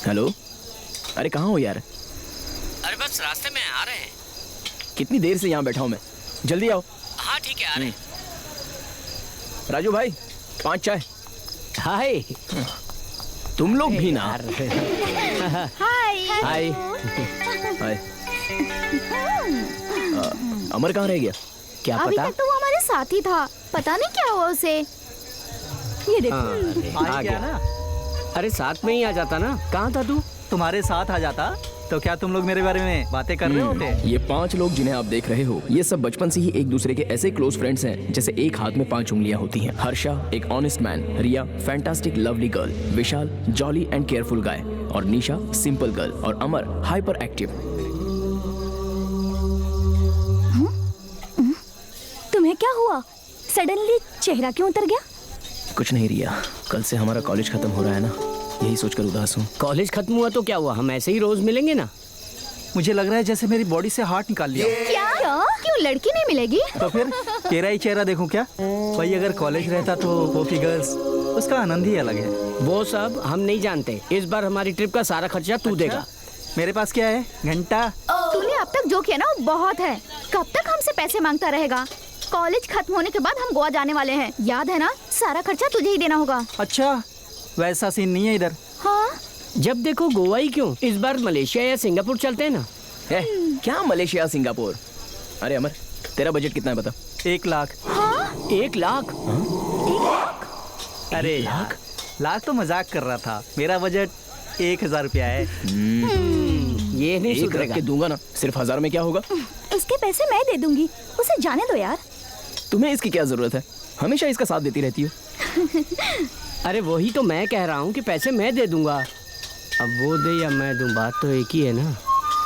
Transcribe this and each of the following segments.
Hello, अरे कहाँ हो यार? अरे बस रास्ते में आ रहे हैं। कितनी देर से यहाँ बैठा हूँ मैं, जल्दी आओ। हाँ ठीक है, आ रहे हैं। राजू भाई 5 चाय। हाय। तुम लोग भी ना। हाय हाय हाय। अमर कहाँ रह गया? क्या अभी पता? तक तो वो हमारे साथ ही था, पता नहीं क्या हुआ उसे। ये देखो। आ गया ना। अरे साथ में ही आ जाता ना। कहाँ था तू? तुम्हारे साथ आ जाता तो क्या तुम लोग मेरे बारे में बातें कर रहे होते? ये 5 लोग जिन्हें आप देख रहे हो, ये सब बचपन से ही एक दूसरे के ऐसे क्लोज फ्रेंड्स हैं जैसे एक हाथ में 5 उंगलियां होती हैं। हर्षा एक honest man, Riya fantastic lovely girl, Vishal jolly and careful guy, और निशा सिंपल गर्ल, और अमर हाइपर एक्टिव। तुम्हें क्या हुआ? सडनली चेहरा क्यों उतर गया? कुछ नहीं रिया, कल से हमारा कॉलेज खत्म हो रहा है ना, यही सोचकर उदास हूँ। कॉलेज खत्म हुआ तो क्या हुआ, हम ऐसे ही रोज मिलेंगे ना। मुझे लग रहा है जैसे मेरी बॉडी से हार्ट निकाल लिया। क्या? क्यों लड़की नहीं मिलेगी? तो फिर तेरा ही चेहरा देखूं क्या? भाई अगर कॉलेज रहता तो वो फिगर्स, उसका आनंद ही अलग है। वो सब हम नहीं जानते। इस बार हमारी ट्रिप का सारा खर्चा तू देगा। मेरे पास क्या है? घंटा। तूने अब तक जो किया ना वो बहुत है। कब तक हमसे पैसे मांगता रहेगा? कॉलेज खत्म होने के बाद हम गोवा जाने वाले हैं, याद है ना? सारा खर्चा तुझे ही देना होगा। अच्छा, वैसा सीन नहीं है इधर। हाँ? जब देखो गोवा ही क्यों, इस बार मलेशिया या सिंगापुर चलते हैं ना। क्या मलेशिया सिंगापुर? अरे अमर, तेरा बजट कितना है बता? 1 लाख। हाँ? 1 लाख? अरे लाख तो मजाक कर रहा था। मेरा बजट 1000 रुपया है। ये नहीं एक रख सुधरेगा। के दूंगा ना, सिर्फ 1000 में क्या होगा? उसके पैसे मैं दे दूंगी, उसे जाने दो यार। तुम्हें इसकी क्या जरूरत है? हमेशा इसका साथ देती रहती हो। अरे वही तो मैं कह रहा हूँ कि पैसे मैं दे दूंगा। अब वो दे या मैं दूं, बात तो एक ही है ना।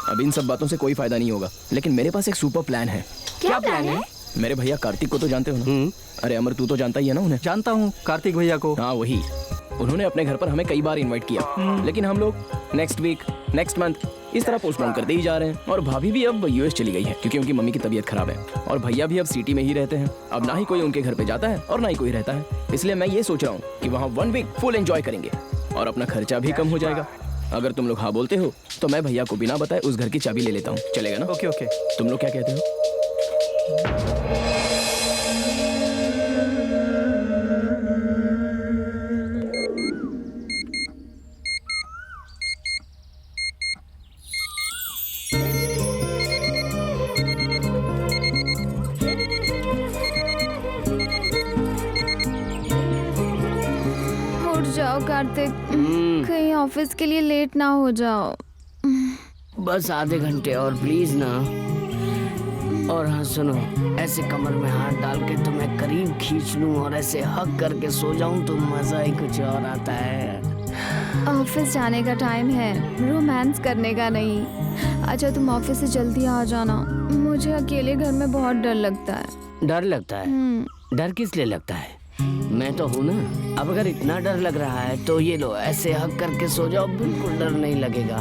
अब इन सब बातों से कोई फायदा नहीं होगा, लेकिन मेरे पास एक सुपर प्लान है। क्या प्लान है? मेरे भैया कार्तिक को तो जानते हो ना? अरे अमर, तू तो जानता ही है ना उन्हें। जानता हूँ कार्तिक भैया को। हाँ वही। उन्होंने अपने घर पर हमें कई बार इनवाइट किया, लेकिन हम लोग नेक्स्ट वीक, नेक्स्ट मंथ इस तरह पोस्टपोन करते ही जा रहे हैं। और भाभी भी अब यूएस चली गई है क्योंकि उनकी मम्मी की तबीयत खराब है, और भैया भी अब सिटी में ही रहते हैं। अब ना ही कोई उनके घर पे जाता है और ना ही कोई रहता है, इसलिए मैं ये सोच रहा हूँ कि वहाँ 1 वीक फुल एंजॉय करेंगे और अपना खर्चा भी कम हो जाएगा। अगर तुम लोग हाँ बोलते हो तो मैं भैया को बिना बताए उस घर की चाबी ले लेता हूँ, चलेगा ना? Okay okay. तुम लोग क्या कहते हो? उठ जाओ कार्तिक, कहीं ऑफिस के लिए लेट ना हो जाओ। बस आधे घंटे और प्लीज ना। और हाँ सुनो, ऐसे कमर में हाथ डाल के तुम्हें करीब खींच लूं और ऐसे हक करके सो जाऊं तो मजा ही कुछ और आता है। ऑफिस जाने का टाइम है, रोमांस करने का नहीं। अच्छा तुम ऑफिस से जल्दी आ जाना, मुझे अकेले घर में बहुत डर लगता है। डर लगता है? डर किस लिए लगता है? मैं तो हूँ ना। अब अगर इतना डर लग रहा है तो ये लो, ऐसे हक करके सो जाओ, बिल्कुल डर नहीं लगेगा।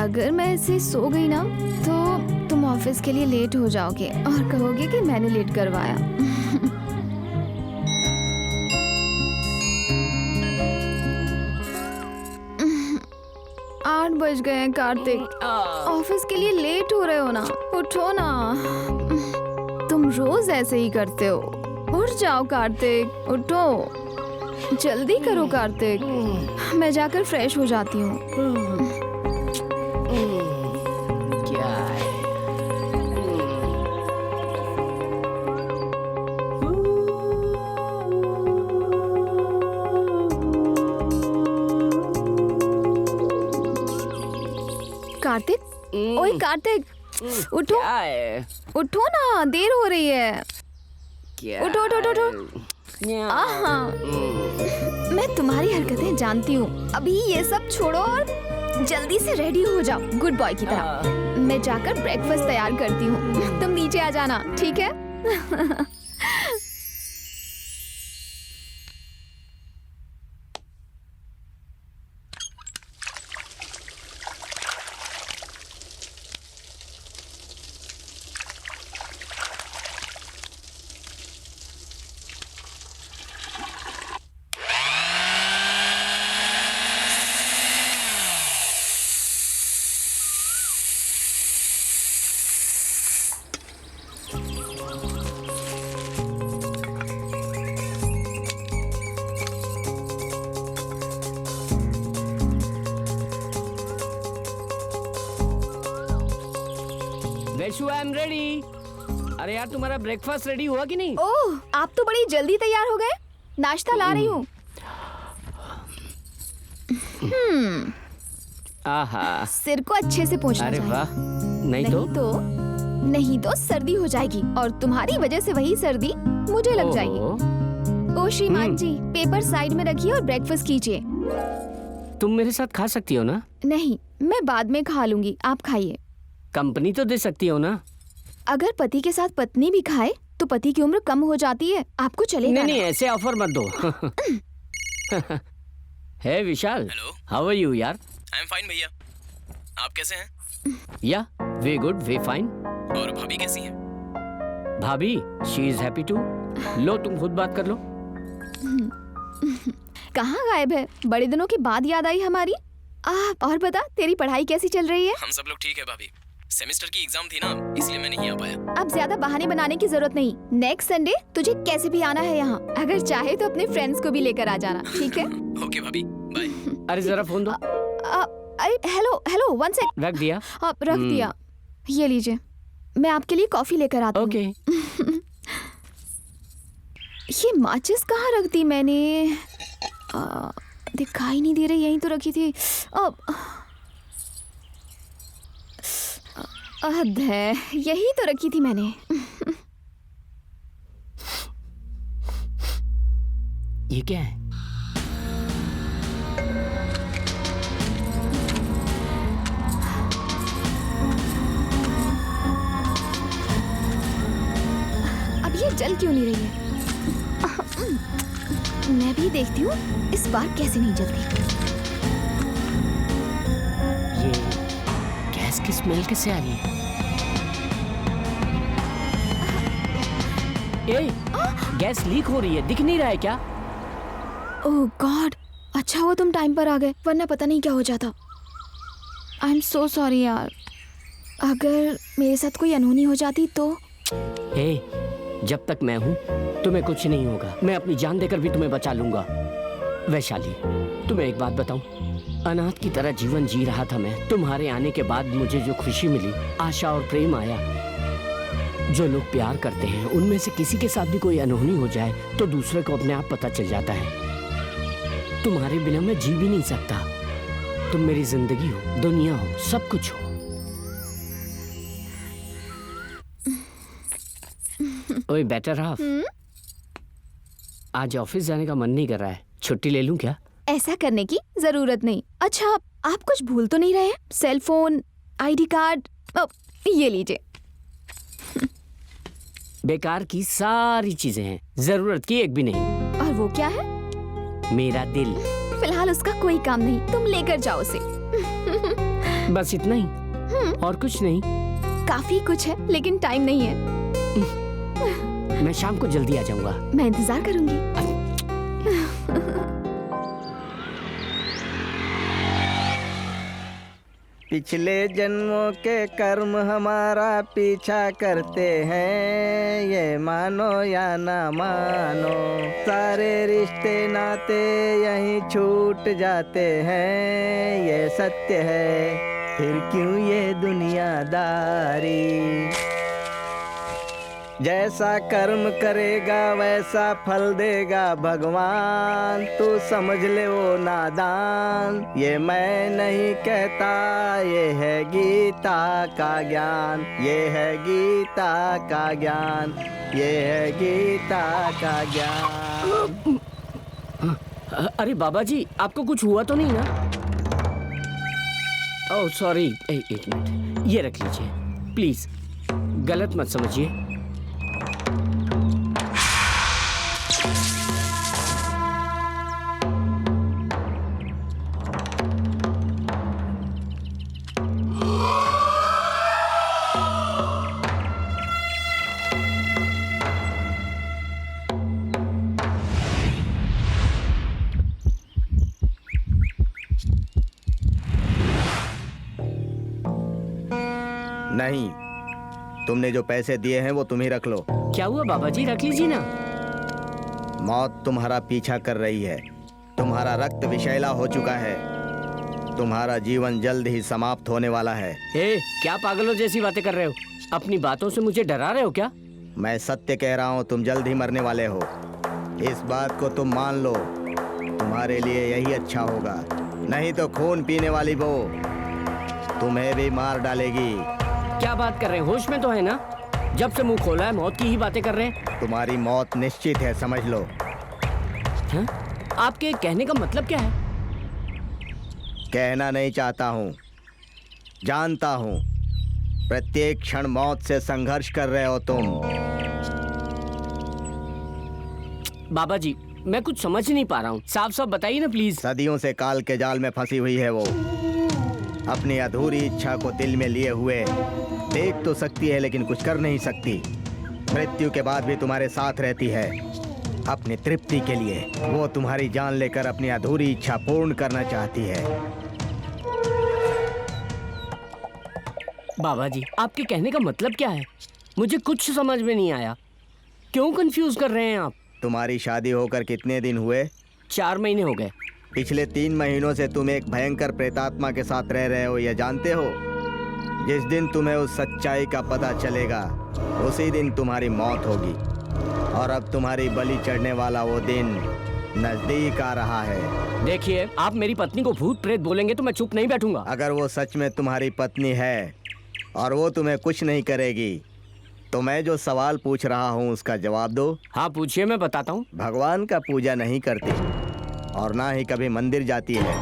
अगर मैं ऐसे सो गई ना तो तुम ऑफिस के लिए लेट हो जाओगे और कहोगे कि मैंने लेट करवाया। 8 बज गए हैं कार्तिक, ऑफिस के लिए लेट हो रहे हो ना, उठो ना। तुम रोज ऐसे ही करते हो। उठ जाओ कार्तिक, उठो, जल्दी करो कार्तिक। मैं जाकर फ्रेश हो जाती हूँ। क्या है? कार्तिक, ओए कार्तिक, उठो, क्या है? उठो ना, देर हो रही है। क्या उठो उठो उठो उठो। आहा, मैं तुम्हारी हरकतें जानती हूँ। अभी ये सब छोड़ो और जल्दी से रेडी हो जाओ गुड बॉय की तरह। मैं जाकर ब्रेकफास्ट तैयार करती हूँ, तुम नीचे आ जाना, ठीक है? आशु आई एम रेडी। अरे यार तुम्हारा ब्रेकफास्ट रेडी हुआ कि नहीं? ओह, आप तो बड़ी जल्दी तैयार हो गए। नाश्ता ला रही हूँ। आहा, सिर को अच्छे से पोंछना अरे चाहिए। वाह। नहीं नहीं तो सर्दी हो जाएगी और तुम्हारी वजह से वही सर्दी मुझे लग जाएगी। ओहो, ओ श्रीमान जी, पेपर साइड में रखिए और ब्रेकफास्ट कीजिए। तुम मेरे साथ खा सकती हो ना? नहीं, मैं बाद में खा लूंगी, आप खाइए। कंपनी तो दे सकती हो ना? अगर पति के साथ पत्नी भी खाए तो पति की उम्र कम हो जाती है, आपको चलेगा नहीं ना? ऐसे ऑफर मत दो। हे विशाल, हेलो। हाउ आर यू यार? आई एम फाइन भैया, आप कैसे हैं? या वे गुड, वे फाइन। और भाभी कैसी हैं? भाभी, शी इज हैप्पी टू। लो तुम खुद बात कर लो। कहाँ गायब है? बड़े दिनों के बाद याद आई हमारी। और बता, तेरी पढ़ाई कैसी चल रही है? हम सब लोग ठीक है भाभी। सेमेस्टर की एग्जाम थी ना, इसलिए मैं नहीं आ पाया। अब ज्यादा बहाने बनाने की जरूरत नहीं। नेक्स्ट संडे तुझे कैसे भी आना है यहाँ। अगर चाहे तो अपने फ्रेंड्स को भी लेकर आ जाना, ठीक है? ओके भाभी, बाय। अरे जरा फोन दो। अरे हेलो हेलो, वन सेकंड। रख दिया? रख दिया। ये लीजिए, मैं आपके लिए कॉफी लेकर आती हूँ। ओके। ये माचिस कहाँ रख दी मैंने? दिखाई नहीं दे रही, यहीं तो रखी थी। हद है, यही तो रखी थी मैंने। ये क्या है? अब ये जल क्यों नहीं रही है? मैं भी देखती हूँ इस बार कैसे नहीं जलती। ये गैस की स्मेल कैसे आ रही है? ए, गैस लीक हो रही है, दिख नहीं रहा है क्या? ओह गॉड, अच्छा हुआ तुम टाइम पर आ गए, वरना पता नहीं क्या हो जाता। आई एम सो सॉरी यार। अगर मेरे साथ कोई अनहोनी हो जाती तो? ए, जब तक मैं हूँ तुम्हें कुछ नहीं होगा। मैं अपनी जान देकर भी तुम्हें बचा लूंगा। वैशाली, तुम्हें एक बात बताऊं, अनाथ की तरह जीवन जी रहा था मैं। तुम्हारे आने के बाद मुझे जो खुशी मिली, आशा और प्रेम आया। जो लोग प्यार करते हैं उनमें से किसी के साथ भी कोई अनहोनी हो जाए तो दूसरे को अपने आप पता चल जाता है। तुम्हारे बिना मैं जी भी नहीं सकता। तुम मेरी जिंदगी हो, दुनिया हो, सब कुछ हो। ओए बेटर हाफ, आज ऑफिस जाने का मन नहीं कर रहा है, छुट्टी ले लूं क्या? ऐसा करने की जरूरत नहीं। अच्छा, आप कुछ भूल तो नहीं रहे? सेल फोन, आईडी कार्ड, ये लीजिए। बेकार की सारी चीजें हैं, जरूरत की एक भी नहीं। और वो क्या है? मेरा दिल। फिलहाल उसका कोई काम नहीं, तुम लेकर जाओ उसे। बस इतना ही, और कुछ नहीं। काफी कुछ है, लेकिन टाइम नहीं है। मैं शाम को जल्दी आ जाऊंगा। मैं इंतजार करूंगी। पिछले जन्मों के कर्म हमारा पीछा करते हैं, ये मानो या ना मानो। सारे रिश्ते नाते यहीं छूट जाते हैं, ये सत्य है, फिर क्यों ये दुनियादारी। जैसा कर्म करेगा वैसा फल देगा भगवान, तू समझ ले वो नादान। ये मैं नहीं कहता, ये है गीता का ज्ञान, ये है गीता का ज्ञान, ये है गीता का ज्ञान। अरे बाबा जी, आपको कुछ हुआ तो नहीं ना? ओह सॉरी, एक मिनट, ये रख लीजिए प्लीज, गलत मत समझिए। नहीं, तुमने जो पैसे दिए हैं वो तुम ही रख लो। क्या हुआ बाबा जी, रख लीजिए ना। मौत तुम्हारा पीछा कर रही है, तुम्हारा रक्त विषैला हो चुका है, तुम्हारा जीवन जल्द ही समाप्त होने वाला है। ए, क्या पागलों जैसी बातें कर रहे हो? अपनी बातों से मुझे डरा रहे हो क्या? मैं सत्य कह रहा हूँ, तुम जल्द ही मरने वाले हो। इस बात को तुम मान लो, तुम्हारे लिए यही अच्छा होगा। नहीं तो खून पीने वाली वो तुम्हें भी मार डालेगी। क्या बात कर रहे हैं? होश में तो है ना? जब से मुंह खोला है मौत की ही बातें कर रहे हैं। तुम्हारी मौत निश्चित है, समझ लो। हाँ? आपके कहने का मतलब क्या है? कहना नहीं चाहता हूँ, जानता हूँ। प्रत्येक क्षण मौत से संघर्ष कर रहे हो तुम। बाबा जी, मैं कुछ समझ नहीं पा रहा हूँ, साफ साफ बताइए ना प्लीज। सदियों से काल के जाल में फंसी हुई है वो। अपनी अधूरी इच्छा को दिल में लिए हुए देख तो सकती है लेकिन कुछ कर नहीं सकती। मृत्यु के बाद भी तुम्हारे साथ रहती है अपनी तृप्ति के लिए। वो तुम्हारी जान लेकर अपनी अधूरी इच्छा पूर्ण करना चाहती है। बाबा जी, आपके कहने का मतलब क्या है? मुझे कुछ समझ में नहीं आया। क्यों कंफ्यूज कर रहे हैं आप? तुम्हारी शादी होकर कितने दिन हुए? 4 महीने हो गए। पिछले 3 महीनों से तुम एक भयंकर प्रेतात्मा के साथ रह रहे हो, यह जानते हो? जिस दिन तुम्हें उस सच्चाई का पता चलेगा उसी दिन तुम्हारी मौत होगी। और अब तुम्हारी बलि चढ़ने वाला वो दिन नजदीक आ रहा है। देखिए, आप मेरी पत्नी को भूत प्रेत बोलेंगे तो मैं चुप नहीं बैठूंगा। अगर वो सच में तुम्हारी पत्नी है और वो तुम्हें कुछ नहीं करेगी तो मैं जो सवाल पूछ रहा हूँ उसका जवाब दो। हाँ पूछिए, मैं बताता हूँ। भगवान का पूजा नहीं करती और ना ही कभी मंदिर जाती है।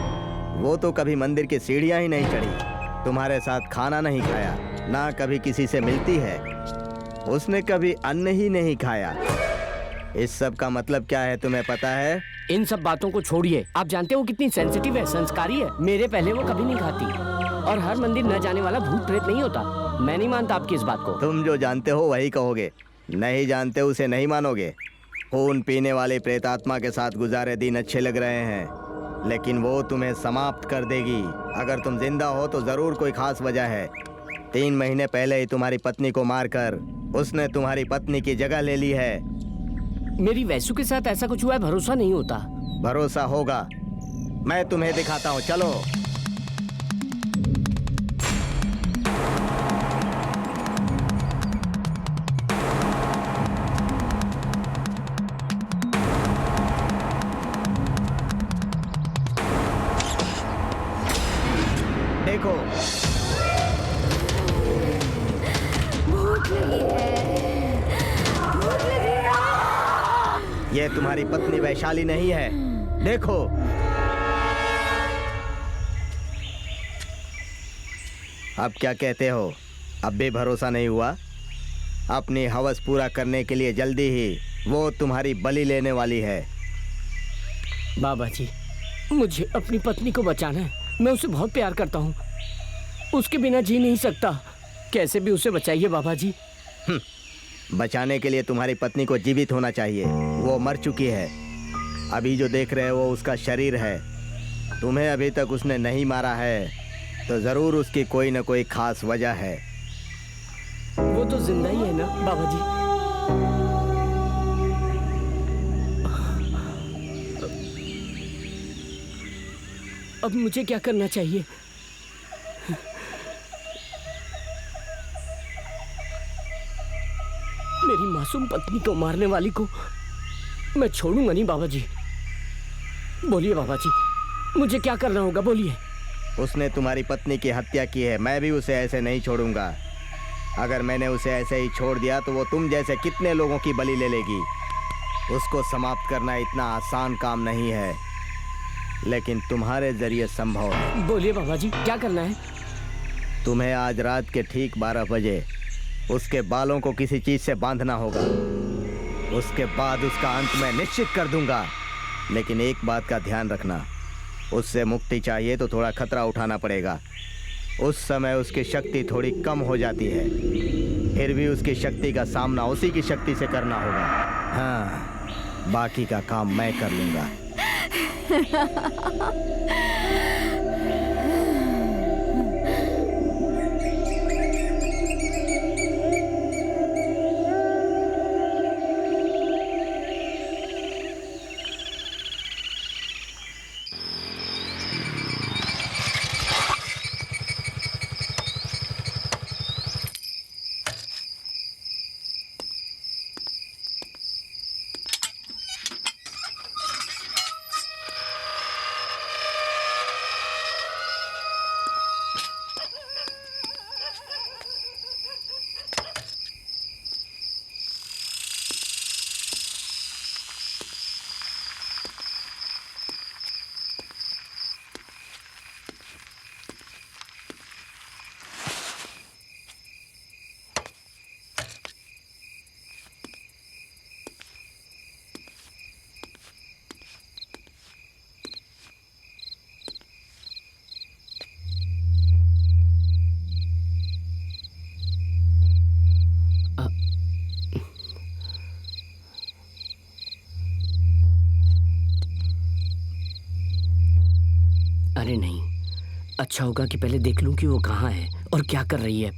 वो तो कभी मंदिर की सीढ़ियाँ ही नहीं चढ़ी। तुम्हारे साथ खाना नहीं खाया, ना कभी किसी से मिलती है। उसने कभी अन्न ही नहीं खाया। इस सब का मतलब क्या है तुम्हें पता है? इन सब बातों को छोड़िए। आप जानते हो कितनी सेंसिटिव है, संस्कारी है। मेरे पहले वो कभी नहीं खाती और हर मंदिर न जाने वाला भूत प्रेत नहीं होता। मैं नहीं मानता आपकी इस बात को। तुम जो जानते हो वही कहोगे, नहीं जानते उसे नहीं मानोगे। खून पीने वाले प्रेतात्मा के साथ गुजारे दिन अच्छे लग रहे हैं लेकिन वो तुम्हें समाप्त कर देगी। अगर तुम जिंदा हो तो जरूर कोई खास वजह है। 3 महीने पहले ही तुम्हारी पत्नी को मारकर उसने तुम्हारी पत्नी की जगह ले ली है। मेरी वैसु के साथ ऐसा कुछ हुआ है, भरोसा नहीं होता। भरोसा होगा, मैं तुम्हें दिखाता हूँ, चलो। देखो, भूख लगी है, भूख लगी है। ये तुम्हारी पत्नी वैशाली नहीं है, देखो। अब क्या कहते हो? अब भी भरोसा नहीं हुआ? अपनी हवस पूरा करने के लिए जल्दी ही वो तुम्हारी बलि लेने वाली है। बाबा जी, मुझे अपनी पत्नी को बचाना है। मैं उसे बहुत प्यार करता हूँ, उसके बिना जी नहीं सकता। कैसे भी उसे बचाइए बाबा जी। बचाने के लिए तुम्हारी पत्नी को जीवित होना चाहिए। वो मर चुकी है। अभी जो देख रहे हो उसका शरीर है। तुम्हें अभी तक उसने नहीं मारा है तो जरूर उसकी कोई न कोई खास वजह है। वो तो जिंदा ही है ना बाबा जी। अब मुझे क्या करना चाहिए? मेरी मासूम पत्नी को मारने वाली को मैं छोड़ूंगा नहीं बाबा जी। बोलिए बाबा जी, मुझे क्या करना होगा, बोलिए। उसने तुम्हारी पत्नी की हत्या की है, मैं भी उसे ऐसे नहीं छोड़ूंगा। अगर मैंने उसे ऐसे ही छोड़ दिया तो वो तुम जैसे कितने लोगों की बलि ले लेगी। उसको समाप्त करना इतना आसान काम नहीं है, लेकिन तुम्हारे जरिए संभव है। बोलिए बाबा जी, क्या करना है? तुम्हें आज रात के ठीक 12 बजे उसके बालों को किसी चीज से बांधना होगा। उसके बाद उसका अंत मैं निश्चित कर दूंगा। लेकिन एक बात का ध्यान रखना, उससे मुक्ति चाहिए तो थोड़ा खतरा उठाना पड़ेगा। उस समय उसकी शक्ति थोड़ी कम हो जाती है, फिर भी उसकी शक्ति का सामना उसी की शक्ति से करना होगा। हाँ, बाकी का काम मैं कर लूंगा। अरे नहीं, अच्छा होगा कि पहले देख लूं कि वो कहाँ है और क्या कर रही है।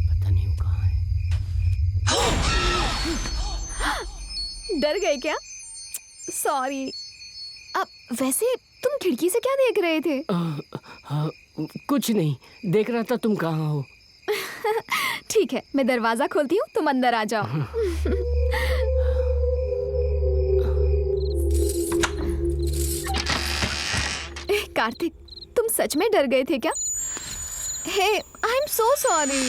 पता नहीं वो कहाँ है। डर गए क्या? सॉरी। अब वैसे तुम खिड़की से क्या देख रहे थे? कुछ नहीं, देख रहा था तुम कहाँ हो। ठीक है, मैं दरवाजा खोलती हूँ, तुम अंदर आ जाओ। कार्तिक, तुम सच में डर गए थे क्या? हे, आई एम सो सॉरी।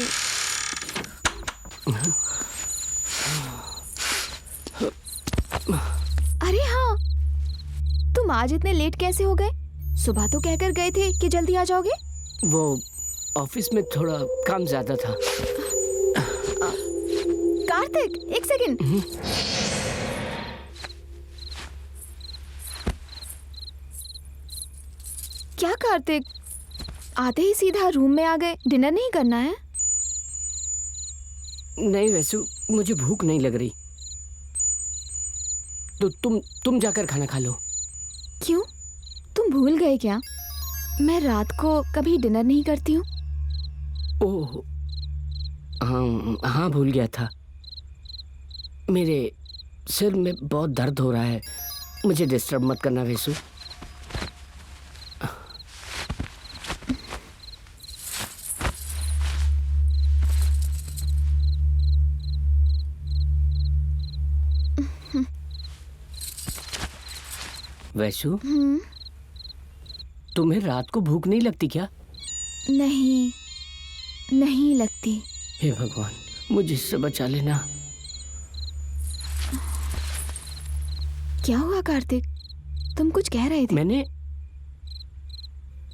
अरे हाँ, तुम आज इतने लेट कैसे हो गए? सुबह तो कहकर गए थे कि जल्दी आ जाओगे। वो ऑफिस में थोड़ा काम ज्यादा था। कार्तिक, एक सेकंड। क्या कार्तिक, आते ही सीधा रूम में आ गए? डिनर नहीं करना है? नहीं वैसु, मुझे भूख नहीं लग रही, तो तुम जाकर खाना खा लो। क्यों, तुम भूल गए क्या? मैं रात को कभी डिनर नहीं करती हूँ। ओह हाँ हाँ, भूल गया था। मेरे सिर में बहुत दर्द हो रहा है, मुझे डिस्टर्ब मत करना वैसु। वैसु, तुम्हें रात को भूख नहीं लगती क्या? नहीं, नहीं लगती। हे भगवान, मुझे इससे बचा लेना। क्या हुआ कार्तिक, तुम कुछ कह रहे थे?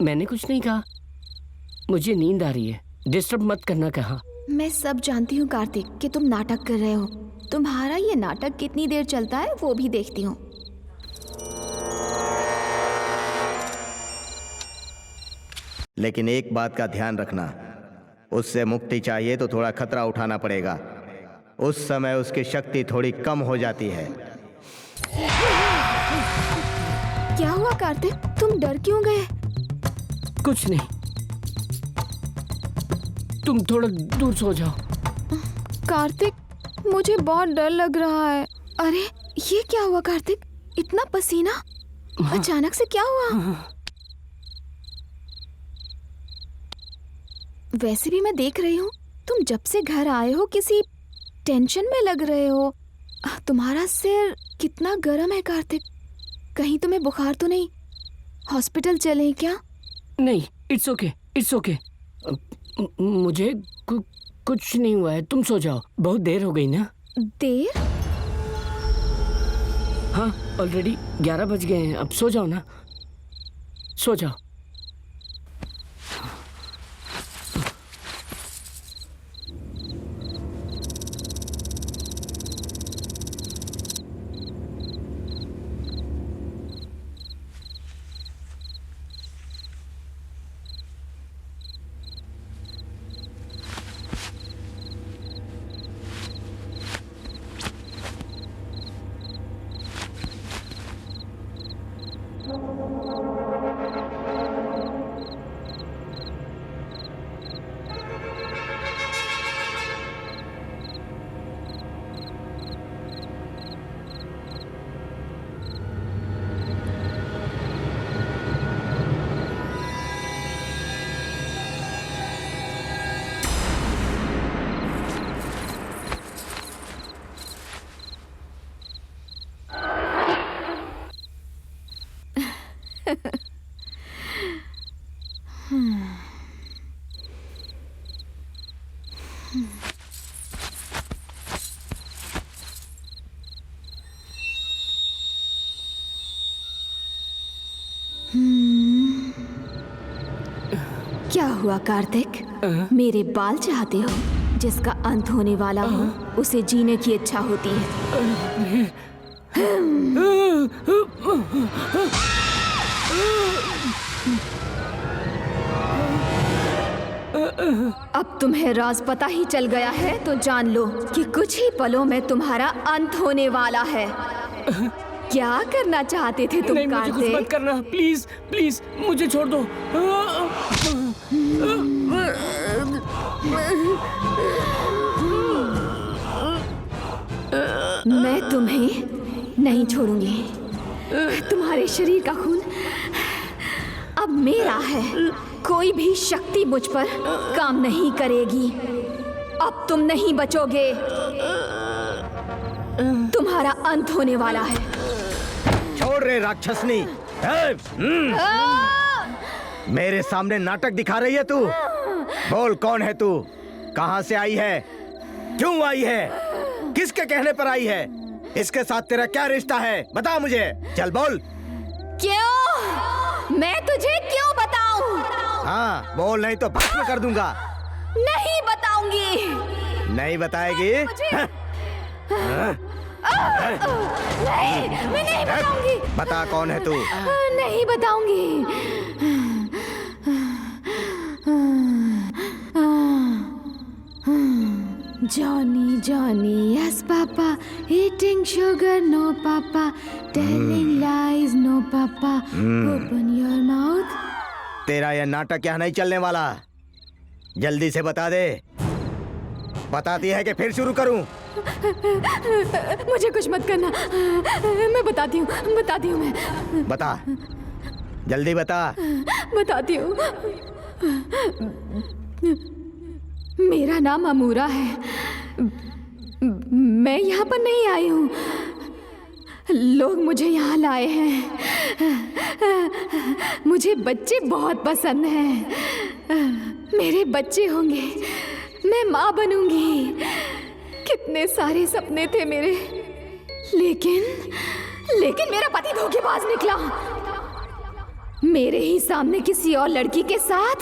मैंने कुछ नहीं कहा, मुझे नींद आ रही है, डिस्टर्ब मत करना कहा। मैं सब जानती हूँ कार्तिक कि तुम नाटक कर रहे हो। तुम्हारा ये नाटक कितनी देर चलता है वो भी देखती हूँ। लेकिन एक बात का ध्यान रखना, उससे मुक्ति चाहिए तो थोड़ा खतरा उठाना पड़ेगा। उस समय उसकी शक्ति थोड़ी कम हो जाती है। क्या हुआ कार्तिक, तुम डर क्यों गए? कुछ नहीं, तुम थोड़ा दूर सो जाओ। कार्तिक, मुझे बहुत डर लग रहा है। अरे ये क्या हुआ कार्तिक, इतना पसीना अचानक से क्या हुआ? वैसे भी मैं देख रही हूँ तुम जब से घर आए हो किसी टेंशन में लग रहे हो। तुम्हारा सिर कितना गर्म है कार्तिक, कहीं तुम्हें बुखार तो नहीं? हॉस्पिटल चलें क्या? नहीं, इट्स ओके, इट्स ओके। मुझे कुछ नहीं हुआ है, तुम सो जाओ, बहुत देर हो गई ना। देर? हाँ, ऑलरेडी 11 बज गए हैं, अब सो जाओ ना, सो जाओ। क्या हुआ कार्तिक? मेरे बाल चाहते हो? जिसका अंत होने वाला हो उसे जीने की इच्छा होती है। अब तुम्हें राज पता ही चल गया है तो जान लो कि कुछ ही पलों में तुम्हारा अंत होने वाला है। क्या करना चाहते थे तुम नहीं, मुझे कुछ कार्तिक? मत करना, प्लीज प्लीज मुझे छोड़ दो। मैं तुम्हें नहीं छोड़ूंगी। तुम्हारे शरीर का खून अब मेरा है। कोई भी शक्ति मुझ पर काम नहीं करेगी। अब तुम नहीं बचोगे। तुम्हारा अंत होने वाला है। छोड़ रे राक्षसनी। मेरे सामने नाटक दिखा रही है तू? बोल, कौन है तू? कहां से आई है? क्यों आई है? किसके कहने पर आई है? इसके साथ तेरा क्या रिश्ता है? बता मुझे, चल बोल। क्यों? मैं तुझे क्यों बताऊं? हाँ बोल, नहीं तो भस्म कर दूंगा। नहीं बताऊंगी। नहीं बताएगी? मुझे- नहीं, मैं नहीं बताऊंगी। बता कौन है तू? नहीं बताऊंगी। Johnny, Johnny, yes papa, eating sugar, no papa, telling lies, no papa, open your mouth. तेरा यह नाटक यहाँ नहीं चलने वाला। जल्दी से बता दे। बताती है कि फिर शुरू करूं? मुझे कुछ मत करना। मैं बताती हूँ मैं। बता, जल्दी बता। बताती हूँ। मेरा नाम अमूरा है। मैं यहाँ पर नहीं आई हूँ। लोग मुझे यहाँ लाए हैं। मुझे बच्चे बहुत पसंद हैं। मेरे बच्चे होंगे, मैं माँ बनूंगी। कितने सारे सपने थे मेरे, लेकिन मेरा पति धोखेबाज निकला। मेरे ही सामने किसी और लड़की के साथ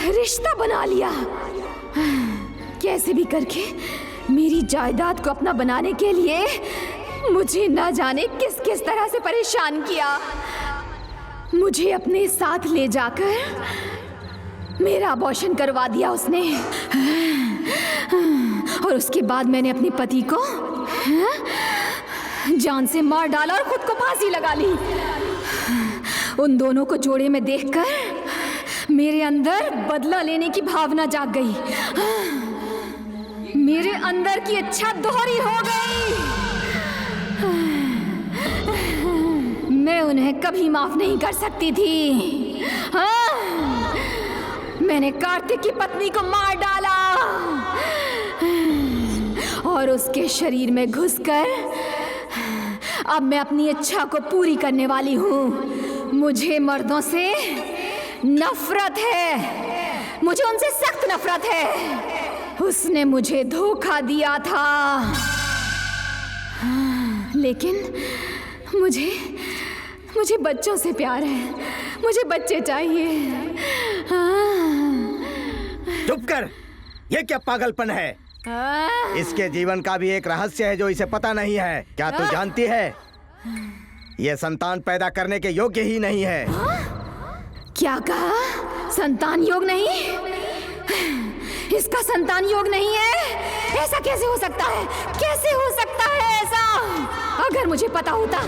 रिश्ता बना लिया। कैसे भी करके मेरी जायदाद को अपना बनाने के लिए मुझे न जाने किस किस तरह से परेशान किया। मुझे अपने साथ ले जाकर मेरा अबॉर्शन करवा दिया उसने। और उसके बाद मैंने अपने पति को जान से मार डाला और खुद को फांसी लगा ली। उन दोनों को जोड़े में देखकर मेरे अंदर बदला लेने की भावना जाग गई। मेरे अंदर की इच्छा दोहरी हो गई। मैं उन्हें कभी माफ नहीं कर सकती थी। हाँ, मैंने कार्तिक की पत्नी को मार डाला और उसके शरीर में घुसकर अब मैं अपनी इच्छा को पूरी करने वाली हूँ। मुझे मर्दों से नफरत है। मुझे उनसे सख्त नफरत है। उसने मुझे धोखा दिया था, लेकिन मुझे बच्चों से प्यार है। मुझे बच्चे चाहिए। चुप कर। ये क्या पागलपन है? इसके जीवन का भी एक रहस्य है जो इसे पता नहीं है। क्या तू जानती है? ये संतान पैदा करने के योग्य ही नहीं है। क्या कहा? संतान योग नहीं? इसका संतान योग नहीं है? ऐसा कैसे हो सकता है? कैसे हो सकता है ऐसा? अगर मुझे पता होता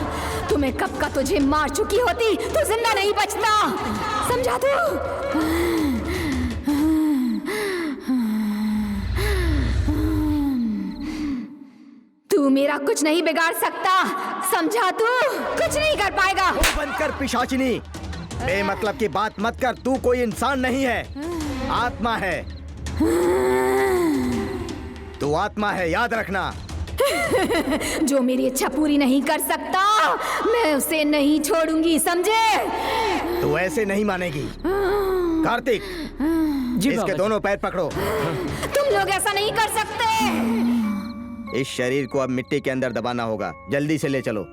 तो मैं कब का तुझे मार चुकी होती। तू जिंदा नहीं बचता, समझा तू? तू मेरा कुछ नहीं बिगाड़ सकता, समझा तू? कुछ नहीं कर पाएगा। बंद कर पिशाचिनी। बेमतलब की बात मत कर। तू कोई इंसान नहीं है, आत्मा है। तू आत्मा है, याद रखना। जो मेरी इच्छा पूरी नहीं कर सकता मैं उसे नहीं छोड़ूंगी, समझे? तू ऐसे नहीं मानेगी। कार्तिक, जी इसके बाबा दोनों पैर पकड़ो। तुम लोग ऐसा नहीं कर सकते। इस शरीर को अब मिट्टी के अंदर दबाना होगा। जल्दी से ले चलो।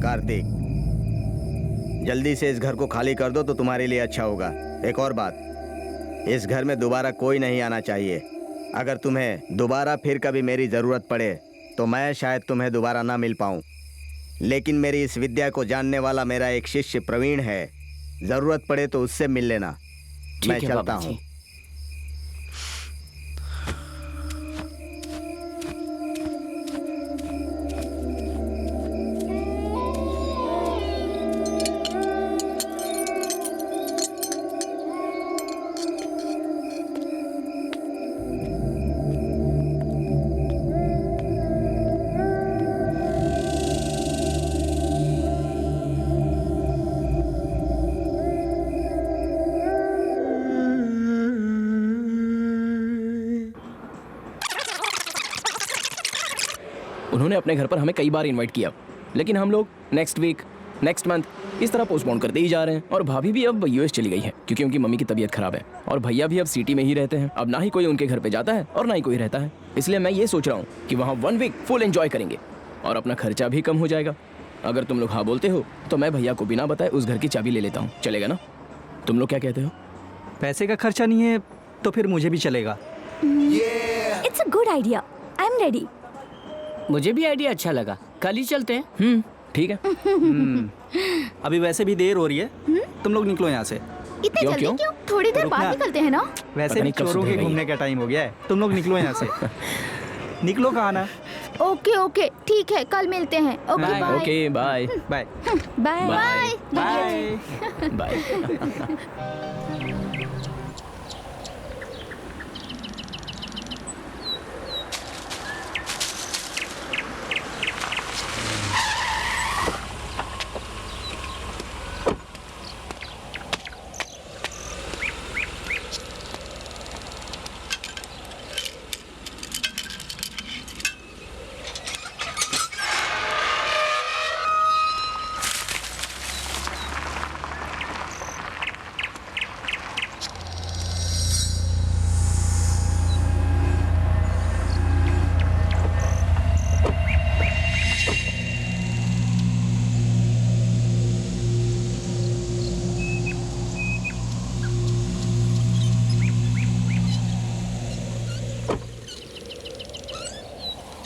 कार्तिक, जल्दी से इस घर को खाली कर दो तो तुम्हारे लिए अच्छा होगा। एक और बात, इस घर में दोबारा कोई नहीं आना चाहिए। अगर तुम्हें दोबारा फिर कभी मेरी ज़रूरत पड़े तो मैं शायद तुम्हें दोबारा ना मिल पाऊँ, लेकिन मेरी इस विद्या को जानने वाला मेरा एक शिष्य प्रवीण है। ज़रूरत पड़े तो उससे मिल लेना। मैं है चलता बाबा हूँ। जी। उन्होंने अपने घर पर हमें कई बार इनवाइट किया, लेकिन हम लोग नेक्स्ट वीक, नेक्स्ट मंथ इस तरह पोस्टपोन करते ही जा रहे हैं। और भाभी भी अब यूएस चली गई है क्योंकि उनकी मम्मी की तबीयत खराब है। और भैया भी अब सिटी में ही रहते हैं। अब ना ही कोई उनके घर पे जाता है और ना ही कोई रहता है। इसलिए मैं ये सोच रहा हूँ कि वहाँ 1 वीक फुल एंजॉय करेंगे और अपना खर्चा भी कम हो जाएगा। अगर तुम लोग हाँ बोलते हो तो मैं भैया को बिना बताए उस घर की चाबी ले लेता हूँ। चलेगा ना? तुम लोग क्या कहते हो? पैसे का खर्चा नहीं है तो फिर मुझे भी चलेगा। It's a good idea. I am ready. मुझे भी आइडिया अच्छा लगा, कल ही चलते हैं। ठीक है। अभी वैसे भी देर हो रही है, तुम लोग निकलो यहाँ से। इतने क्यों, जल्दी क्यों? क्यों? थोड़ी देर बाद रुकना। निकलते हैं ना। वैसे पता भी नहीं कब चोरों के सुधरेगा घूमने का टाइम हो गया है। तुम लोग निकलो यहाँ से। निकलो कहाँ ना। ओके ओके ठीक है, कल मिलते हैं। Okay Bye. Bye. Okay bye bye bye Bye. Bye. Bye.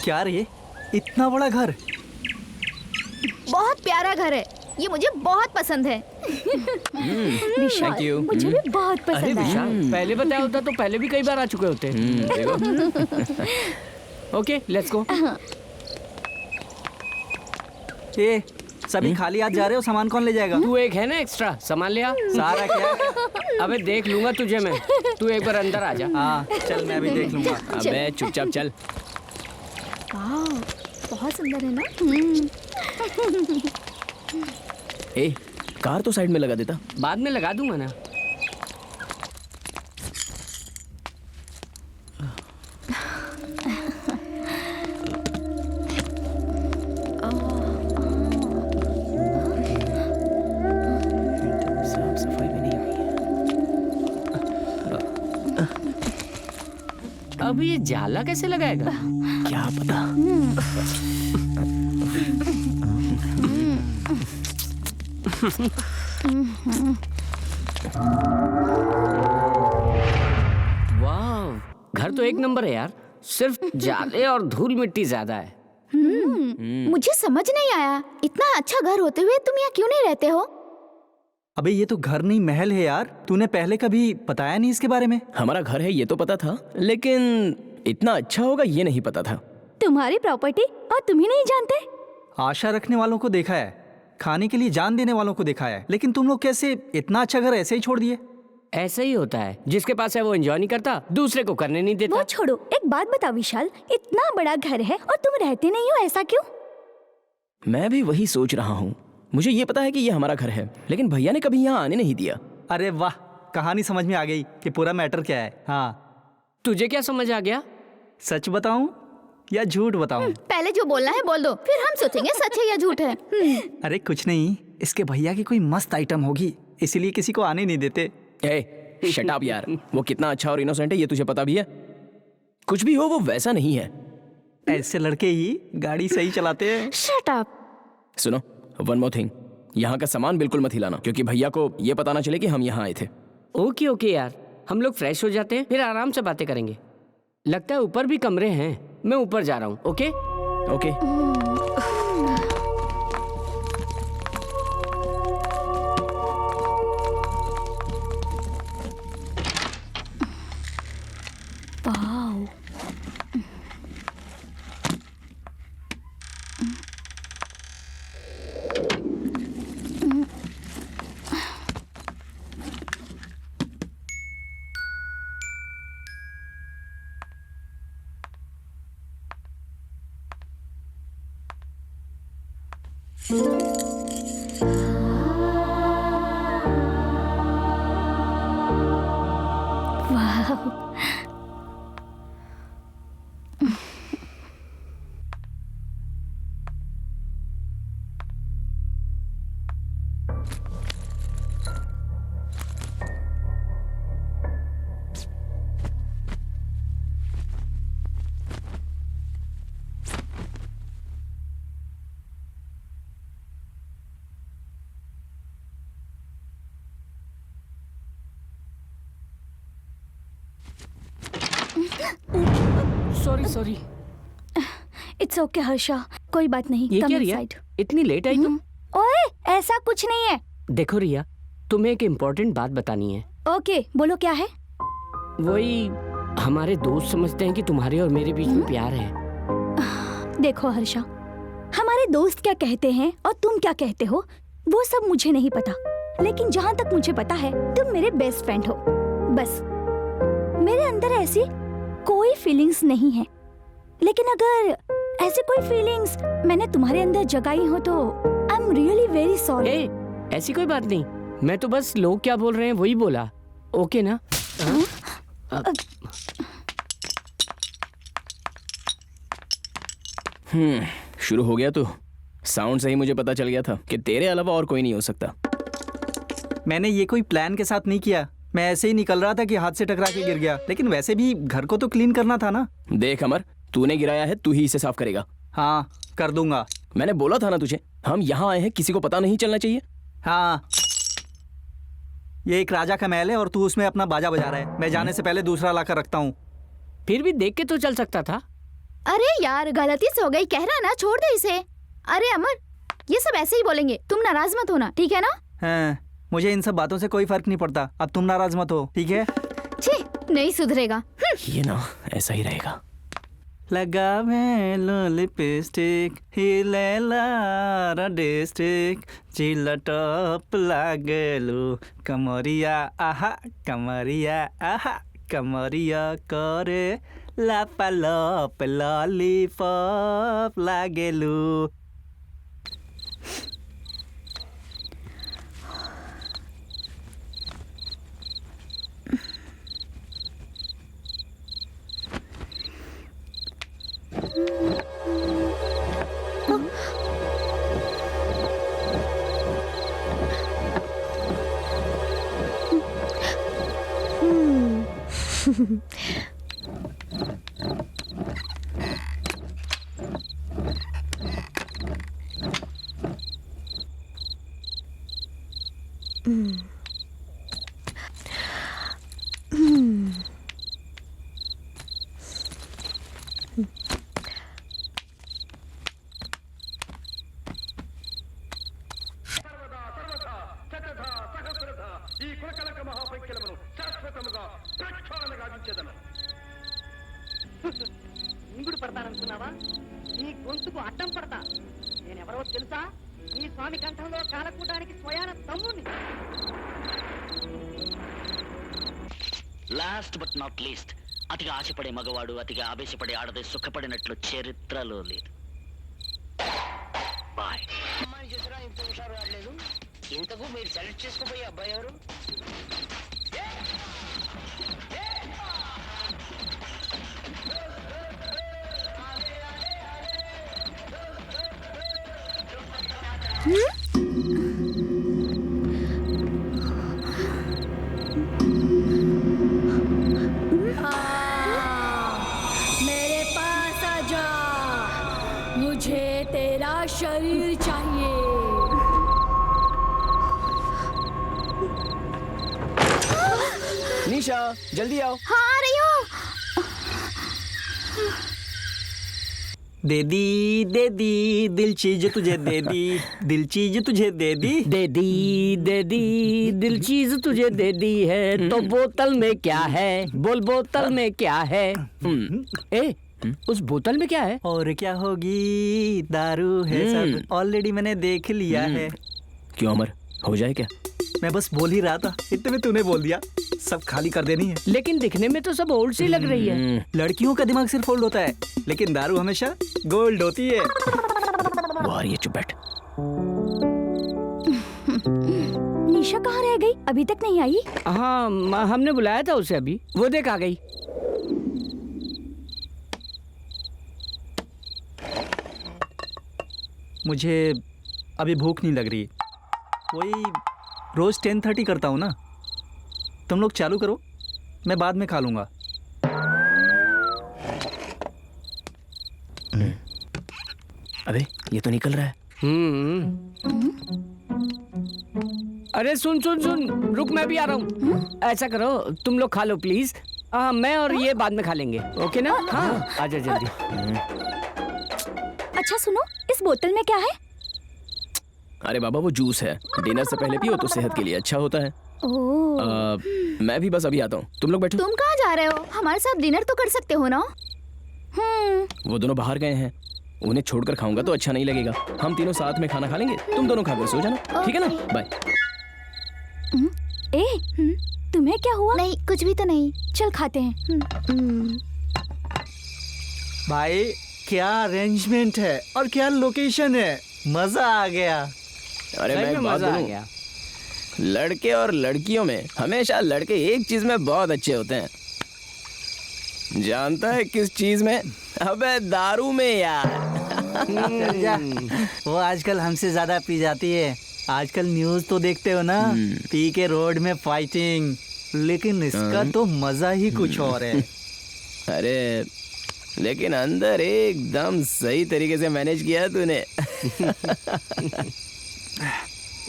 क्या रे, इतना बड़ा घर? बहुत प्यारा घर है, ये मुझे बहुत पसंद है। विशाल, thank you. मुझे भी बहुत अरे पसंद है। विशाल, पहले बताया होता तो पहले भी कई बार आ चुके होते। देखो। Okay let's go. ए, सभी खाली हाथ जा रहे हो, सामान कौन ले जाएगा? तू एक है ना एक्स्ट्रा, सामान ले आ। सारा क्या? अबे देख लूंगा तुझे मैं, तू एक बार अंदर आ जा। हाँ चल, मैं अभी देख लूंगा। अबे चुपचाप चल। वाह, बहुत सुंदर है ना। ए, कार तो साइड में लगा देता। बाद में लगा दूंगा ना। साफ सफाई भी नहीं हुई है। अब ये जाला कैसे लगाएगा? क्या पता। वाह, घर तो एक नंबर है यार, सिर्फ जाले और धूल मिट्टी ज्यादा है। मुझे समझ नहीं आया, इतना अच्छा घर होते हुए तुम यहाँ क्यों नहीं रहते हो? अबे ये तो घर नहीं महल है यार, तूने पहले कभी बताया नहीं इसके बारे में। हमारा घर है ये तो पता था, लेकिन इतना अच्छा होगा ये नहीं पता था। तुम्हारी प्रॉपर्टी और तुम ही नहीं जानते? आशा रखने वालों को देखा है, खाने के लिए जान देने वालों को देखा है, लेकिन तुम लोग कैसे इतना अच्छा घर ऐसे ही छोड़ दिए? ऐसा ही होता है, जिसके पास है वो एंजॉय नहीं करता, दूसरे को करने नहीं देता। वो छोड़ो, एक बात बताओ विशाल, इतना बड़ा घर है और तुम रहते नहीं हो, ऐसा क्यों? मैं भी वही सोच रहा हूँ। मुझे ये पता है कि ये हमारा घर है, लेकिन भैया ने कभी यहाँ आने नहीं दिया। अरे वाह, कहानी समझ में आ गई कि पूरा मैटर क्या है। हाँ, तुझे क्या समझ आ गया? सच बताऊं या झूठ बताऊं? पहले जो बोलना है बोल दो, फिर हम सोचेंगे सच है या झूठ है। अरे कुछ नहीं, इसके भैया की कोई मस्त आइटम होगी, इसीलिए किसी को आने नहीं देते। ए, शट अप यार। वो कितना अच्छा और इनोसेंट है ये तुझे पता भी है? कुछ भी हो वो वैसा नहीं है। ऐसे लड़के ही गाड़ी सही चलाते हैं। Shut up. सुनो, वन मोर थिंग, यहाँ का सामान बिल्कुल मत हिलाना, क्योंकि भैया को ये पता ना चले कि हम यहाँ आए थे। ओके ओके यार, हम लोग फ्रेश हो जाते हैं, फिर आराम से बातें करेंगे। लगता है ऊपर भी कमरे हैं, मैं ऊपर जा रहा हूँ। Okay okay. Sorry. It's okay Harsha, कोई बात नहीं। ये Come क्या रिया, inside. इतनी लेट आई तुम? ओए, ऐसा कुछ नहीं है। देखो रिया, तुम्हें एक इम्पोर्टेंट बात बतानी है। ओके, बोलो क्या है? वही, हमारे दोस्त समझते हैं कि तुम्हारे और मेरे बीच में प्यार है। देखो हर्षा, हमारे दोस्त क्या कहते हैं और तुम क्या कहते हो वो सब मुझे नहीं पता, लेकिन जहाँ तक मुझे पता है तुम मेरे बेस्ट फ्रेंड हो। बस मेरे अंदर ऐसी कोई फीलिंग्स नहीं है, लेकिन अगर ऐसे कोई फीलिंग्स मैंने तुम्हारे अंदर जगाई हो तो आई एम रियली वेरी सॉरी। ऐसी कोई बात नहीं, मैं तो बस लोग क्या बोल रहे हैं वही बोला। ओके ना? शुरू हो गया तो साउंड से ही मुझे पता चल गया था कि तेरे अलावा और कोई नहीं हो सकता। मैंने ये कोई प्लान के साथ नहीं किया, मैं ऐसे ही निकल रहा था कि हाथ से टकरा के गिर गया, लेकिन वैसे भी घर को तो क्लीन करना था ना। देख अमर, तूने गिराया है, तू ही इसे साफ करेगा। हाँ, कर दूंगा। मैंने बोला था ना तुझे, हम यहाँ आए हैं, किसी को पता नहीं चलना चाहिए। हाँ, ये एक राजा का महल है और तू उसमें अपना बाजा बजा रहा है। मैं जाने से पहले दूसरा लाकर रखता हूँ। फिर भी देख के तो चल सकता था। अरे यार, गलती से हो गई, कह रहा ना, छोड़ दे इसे। अरे अमर, ये सब ऐसे ही बोलेंगे, तुम नाराज मत होना, ठीक है ना? हाँ, मुझे इन सब बातों से कोई फर्क नहीं पड़ता। अब तुम नाराज मत हो, ठीक है? छी, नहीं सुधरेगा। ये ना ऐसा ही रहेगा। लगावे लो लिपस्टिक हिलेला डिस्ट्रिक चिल्ला टॉप लागेलु कमरिया आहा कमरिया करे लापालप लॉलीपॉप लागेलु। ఇంగుడు పడతాననుకున్నావా? నీ గొంతుకు అడ్డం పడతా. నేనెవరో తెలుసా? నీ స్వామి కంఠంలో కాలకూటానికి స్వయాన తమ్ముని. లాస్ట్ బట్ నాట్ లీస్ట్, అతిగా ఆశపడే మగవాడు అతిగా ఆవేశపడే ఆడది సుఖపడినట్లు చరిత్రలో లేదు. బాయ్. అమ్మాయిని చూసినా ఇంత హుషారు రావట్లేదు. ఇంతకు మీరు సెలెక్ట్ చేసుకోబోయే అబ్బాయి ఎవరు? मेरे पास आजा, मुझे तेरा शरीर चाहिए। निशा जल्दी आओ। हाँ आ रही हूँ। दे दी दिल चीज तुझे दे दी, दिल चीज तुझे दे दी। दे दी दिल चीज तुझे दे दी है, तो बोतल में क्या है? बोल बोतल में क्या है? ए, उस बोतल में क्या है? और क्या होगी, दारू है सब, ऑलरेडी मैंने देख लिया है। क्यों अमर, हो जाए क्या? मैं बस बोल ही रहा था, इतने में तूने बोल दिया। सब खाली कर देनी है। लेकिन दिखने में तो सब ओल्ड सी लग रही है। लड़कियों का दिमाग सिर्फ ओल्ड होता है, लेकिन दारू हमेशा गोल्ड होती है। वो आ रही है, चुप बैठ। निशा कहाँ रह गई? अभी तक नहीं आई? हाँ, हमने बुलाया था उसे अभी, वो देख आ गई। मुझे अभी भूख नहीं लग रही। वही रोज 10:30 करता हूँ ना। तुम लोग चालू करो, मैं बाद में खा लूंगा। अबे ये तो निकल रहा है। अरे सुन सुन सुन, रुक, मैं भी आ रहा हूँ। ऐसा करो, तुम लोग खा लो प्लीज। मैं और ये बाद में खा लेंगे, ओके ना? हाँ, आजा जल्दी। अच्छा सुनो, इस बोतल में क्या है? अरे बाबा वो जूस है, डिनर से पहले पियो तो सेहत के लिए अच्छा होता है। मैं भी बस अभी आता हूँ, तुम लोग बैठो। तुम कहाँ जा रहे हो? हमारे साथ डिनर तो कर सकते हो ना? वो दोनों बाहर गए हैं, उन्हें छोड़कर खाऊंगा तो अच्छा नहीं लगेगा। हम तीनों साथ में खाना खा लेंगे, तुम दोनों खाकर सो जाना, ठीक है ना? बाय। तुम्हें क्या हुआ? नहीं कुछ भी तो नहीं, चल खाते हैं। भाई क्या अरेंजमेंट है और क्या लोकेशन है, मजा आ गया। अरे मैं एक बात मजा आ बोलूं? गया। लड़के और लड़कियों में हमेशा लड़के एक चीज में बहुत अच्छे होते हैं। जानता है किस चीज में? अबे दारू में यार। वो आजकल हमसे ज्यादा पी जाती है। आजकल न्यूज तो देखते हो ना, पी के रोड में फाइटिंग। लेकिन इसका तो मजा ही कुछ और है। अरे लेकिन अंदर एकदम सही तरीके से मैनेज किया है तूने।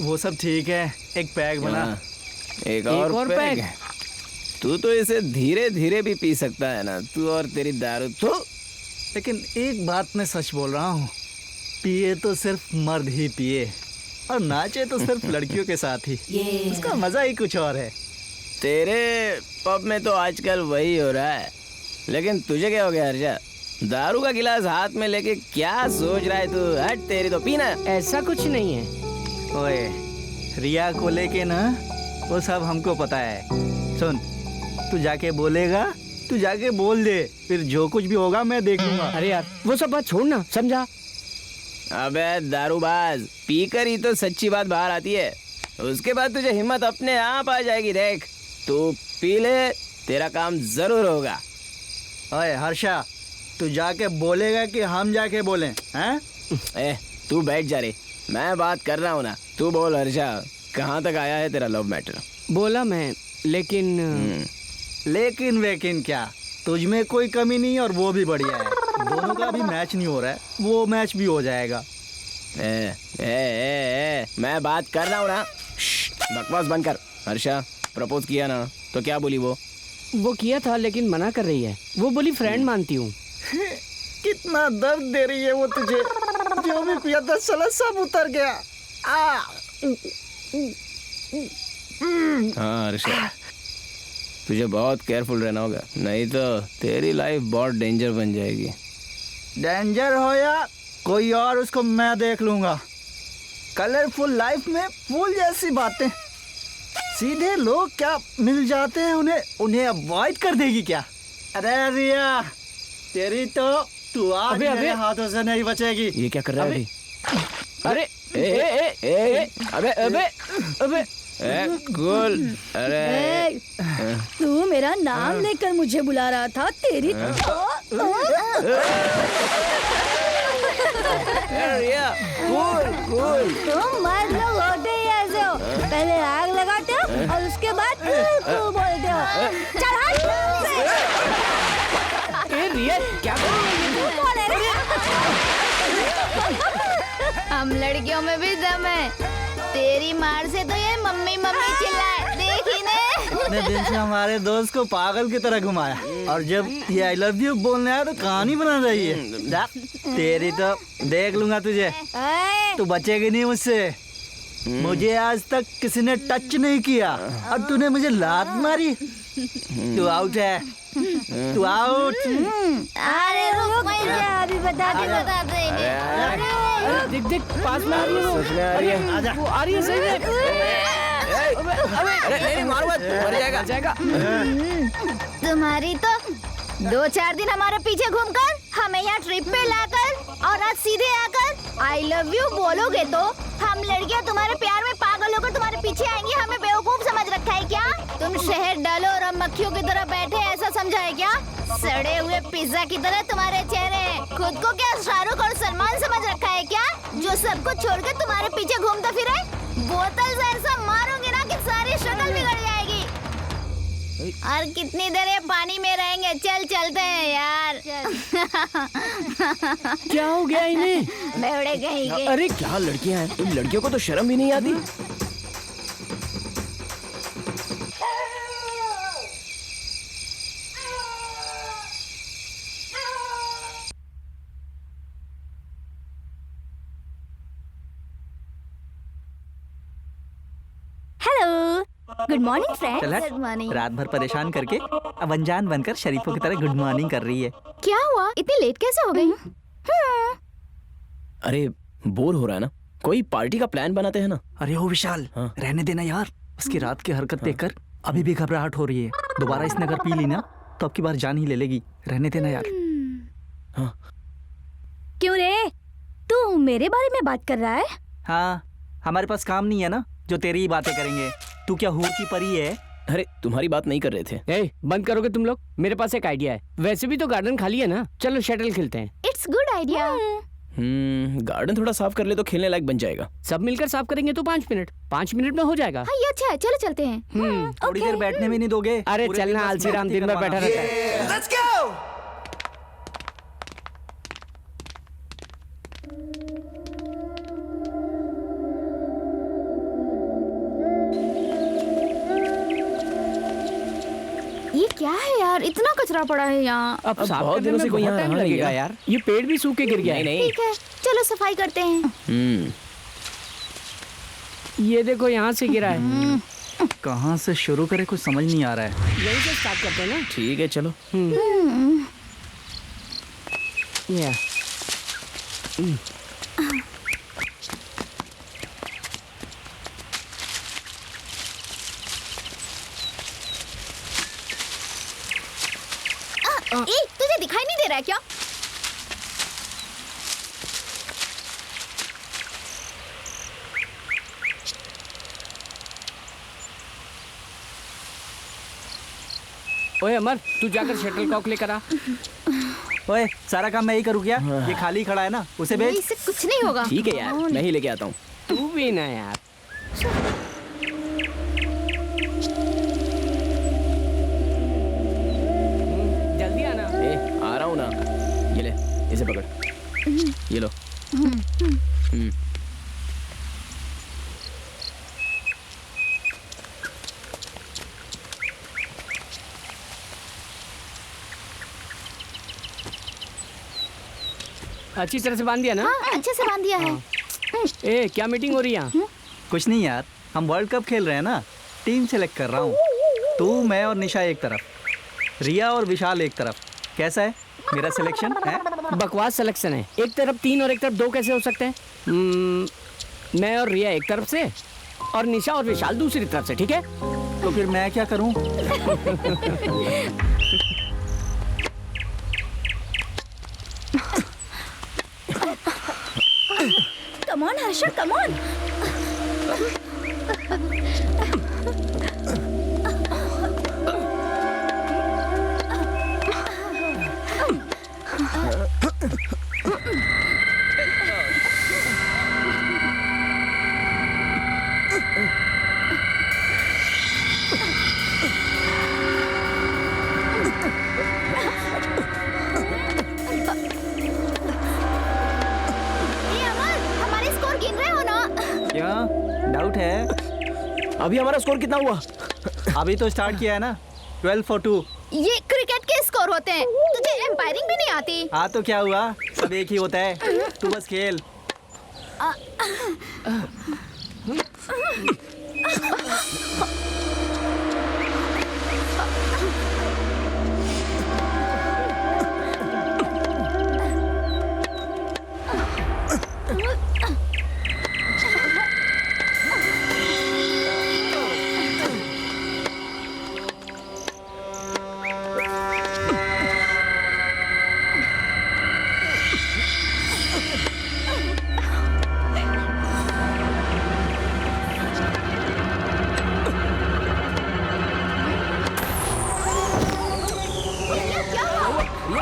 वो सब ठीक है, एक पैक बना। एक और और पैक? तू तो इसे धीरे धीरे भी पी सकता है ना, तू और तेरी दारू तो। लेकिन एक बात मैं सच बोल रहा हूँ, पिए तो सिर्फ मर्द ही पिए और नाचे तो सिर्फ लड़कियों के साथ ही। उसका मजा ही कुछ और है। तेरे पब में तो आजकल वही हो रहा है, लेकिन तुझे क्या हो गया हर्षा? दारू का गिलास हाथ में लेके क्या सोच रहा है तू? हट, तेरी तो पीना। ऐसा कुछ नहीं है। ओए, रिया को लेके ना वो सब हमको पता है। सुन, तू जाके बोलेगा, तू जाके बोल दे, फिर जो कुछ भी होगा मैं देख लूंगा। अरे यार वो सब बात छोड़ ना, समझा? अबे दारूबाज, पीकर ही तो सच्ची बात बाहर आती है। उसके बाद तुझे हिम्मत अपने आप आ जाएगी। देख, तू पी ले, तेरा काम जरूर होगा। ओए हर्षा, तू जाके बोलेगा कि हम जाके बोलें? हैं? ए, तू बैठ जा रे, मैं बात कर रहा हूँ ना। तू बोल हर्षा, कहाँ तक आया है तेरा लव मैटर? बोला मैं, लेकिन लेकिन वेकिन क्या, तुझ में कोई कमी नहीं और वो भी बढ़िया है। दोनों का अभी मैच नहीं हो रहा है, वो मैच भी हो जाएगा। मैं बात कर रहा हूँ ना। बकवास बंद कर। हर्षा, प्रपोज किया ना, तो क्या बोली वो? वो किया था लेकिन मना कर रही है। वो बोली फ्रेंड मानती हूँ। कितना दर्द दे रही है वो तुझे। जो भी पिया था साला सब उतर गया। हाँ हर्षा, तुझे बहुत केयरफुल रहना होगा, नहीं तो तेरी लाइफ बहुत डेंजर बन जाएगी। डेंजर हो या कोई और, उसको मैं देख लूंगा। कलरफुल लाइफ में फूल जैसी बातें, सीधे लोग क्या मिल जाते हैं, उन्हें अवॉइड कर देगी क्या? अरे रिया, तेरी तो तू आज मेरे हाथों से नहीं बचेगी। ये क्या कर रहा है अभी? अरे अबे अबे अबे कूल। अरे तू मेरा नाम लेकर मुझे बुला रहा था, तेरी रिया कूल कूल। तुम मर्द लोग होते ही ऐसे हो, पहले आग लगाते हो और उसके बाद तू बोलते हो। चल हट ए रिया, क्या कौन है रे? हम लड़कियों में भी दम है, तेरी मार से तो ये मम्मी मम्मी चिल्लाए, देखी ने? इतने दिन से हमारे दोस्त को पागल की तरह घुमाया, और जब ये आई लव यू बोलने आया तो कहानी बना रही है। जा, तेरी तो देख लूंगा तुझे, ए, तू बचेगी नहीं मुझसे। मुझे आज तक किसी ने टच नहीं किया और तूने मुझे लात मारी। तू आउट है, तू आउट। अरे रुक, मैं अभी बताते देख देख, पास में आ रही है वो। सच में आ रही है? वो आ रही है सही में। अरे मारो मत, मर जाएगा। तुम्हारी तो 2-4 दिन हमारे पीछे घूमकर हमें यहाँ ट्रिप पे लाकर और आज सीधे आकर आई लव यू बोलोगे तो हम लड़कियाँ तुम्हारे प्यार में पागल होकर तुम्हारे पीछे आएंगी। हमें बेवकूफ समझ रखा है क्या? तुम शहद डालो और हम मक्खियों की तरह बैठे ऐसा समझा है क्या? सड़े हुए पिज्जा की तरह तुम्हारे चेहरे हैं। खुद को क्या शाहरुख और सलमान समझ रखा है क्या, जो सबको छोड़कर तुम्हारे पीछे घूमता फिरे? बोतल से ऐसा मारूंगी ना कि सारी शक्ल बिगड़ जाएगी। और कितनी देर ये पानी में रहेंगे? चल चलते हैं यार। क्या हो गया इन्हें? बेवड़े कहीं के। अरे क्या लड़कियां हैं, इन लड़कियों को तो शर्म भी नहीं आती। Hello, good morning friend. चल Good morning. रात भर परेशान करके अब अनजान बनकर शरीफों की तरह गुड मॉर्निंग कर रही है। क्या हुआ? इतनी लेट कैसे हो गई? अरे बोर हो रहा है ना, कोई पार्टी का प्लान बनाते हैं ना। अरे ओ विशाल, हाँ। रहने देना यार। उसकी रात की हरकत देखकर अभी भी घबराहट हो रही है। दोबारा इसने अगर पी ली ना तो अब की बार जान ही ले लेगी। रहने देना यार। क्यों रे, तू मेरे बारे में बात कर रहा है? हाँ, हमारे पास काम नहीं है ना जो तेरी ही बातें करेंगे। तू क्या हूर की परी है? अरे तुम्हारी बात नहीं कर रहे थे। ए, बंद करोगे तुम लोग? मेरे पास एक आइडिया है। वैसे भी तो गार्डन खाली है ना, चलो शटल खेलते हैं। It's good idea. गार्डन थोड़ा साफ कर ले तो खेलने लायक बन जाएगा। सब मिलकर साफ करेंगे तो 5 मिनट में हो जाएगा। हाँ ये अच्छा है, चलो चलते हैं। थोड़ी देर बैठने में नहीं दोगे? अरे पूरे चलना, दिन बस आलसी राम दिन भर बैठा रहता है। ये क्या है यार, इतना कचरा पड़ा है यहाँ। अब साफ बहुत करने दिनों में से कोई बहुत यहाँ टाइम रहा नहीं लगेगा है। यार। ये पेड़ भी सूख के गिर गया है। नहीं ठीक है, चलो सफाई करते हैं। ये देखो यहाँ से गिरा है। कहाँ से शुरू करे कुछ समझ नहीं आ रहा है। यही से स्टार्ट करते हैं ना। ठीक है चलो। या तुझे दिखाई नहीं दे रहा है क्या? ओए अमर, तू जाकर शटलकॉक लेकर आ। ओए, सारा काम मैं ही करूँ क्या? ये खाली खड़ा है ना, उसे भेज। इससे कुछ नहीं होगा। ठीक है यार, मैं ही लेके आता हूँ। तू भी ना यार। जल्दी आना। ए आ रहा हूँ ना, ये ले, इसे पकड़, ये लो। अच्छी तरह से बांध दिया ना? हाँ, अच्छे से बांध दिया है। ए, क्या मीटिंग हो रही है यहाँ? कुछ नहीं यार, हम वर्ल्ड कप खेल रहे हैं ना, टीम सेलेक्ट कर रहा हूँ। तू, मैं और निशा एक तरफ, रिया और विशाल एक तरफ। कैसा है मेरा सिलेक्शन है? बकवास सिलेक्शन है। एक तरफ 3 और एक तरफ 2 कैसे हो सकते हैं? मैं और रिया एक तरफ से और निशा और विशाल दूसरी तरफ से, ठीक है? तो फिर मैं क्या करूँ? Come on Harsha, come on. क्या डाउट है? अभी हमारा स्कोर कितना हुआ? अभी तो स्टार्ट किया है ना, 12 for 2। ये क्रिकेट के स्कोर होते हैं, तुझे एम्पायरिंग भी नहीं आती। हाँ तो क्या हुआ, सब एक ही होता है, तू बस खेल।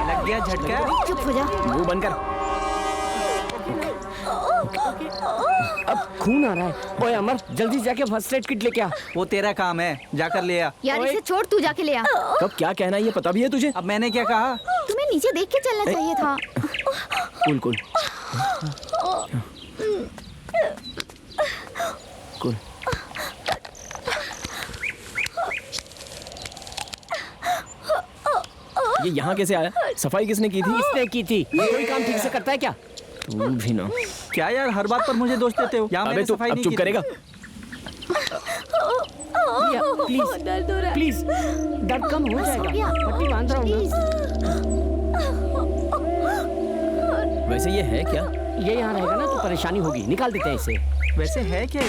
लग गया झटका। चुप हो जा। मुंह बंद कर। अब खून आ रहा है। ओए अमर, जल्दी जाके फर्स्ट एड किट लेके आ। वो तेरा काम है, जाकर ले आ। यार इसे छोड़, तू जाके ले आ। कब क्या कहना है ये पता भी है तुझे? अब मैंने क्या कहा? तुम्हें नीचे देख के चलना चाहिए था। Cool cool cool. ये यहाँ कैसे आया? सफाई किसने की थी? इसने की थी। कोई काम ठीक से करता है क्या? तू भी ना। क्या यार, हर बात पर मुझे दोष देते हो? यहाँ अबे मैंने तू सफाई अब नहीं चुप की करेगा? प्लीज दर्द हो रहा है। प्लीज, दर्द कम हो जाएगा। गया। पट्टी बांध रहा हूँ ना। वैसे ये है क्या? ये यहाँ रहेगा ना तो परेशानी होगी, निकाल देते हैं इसे। वैसे है क्या ये?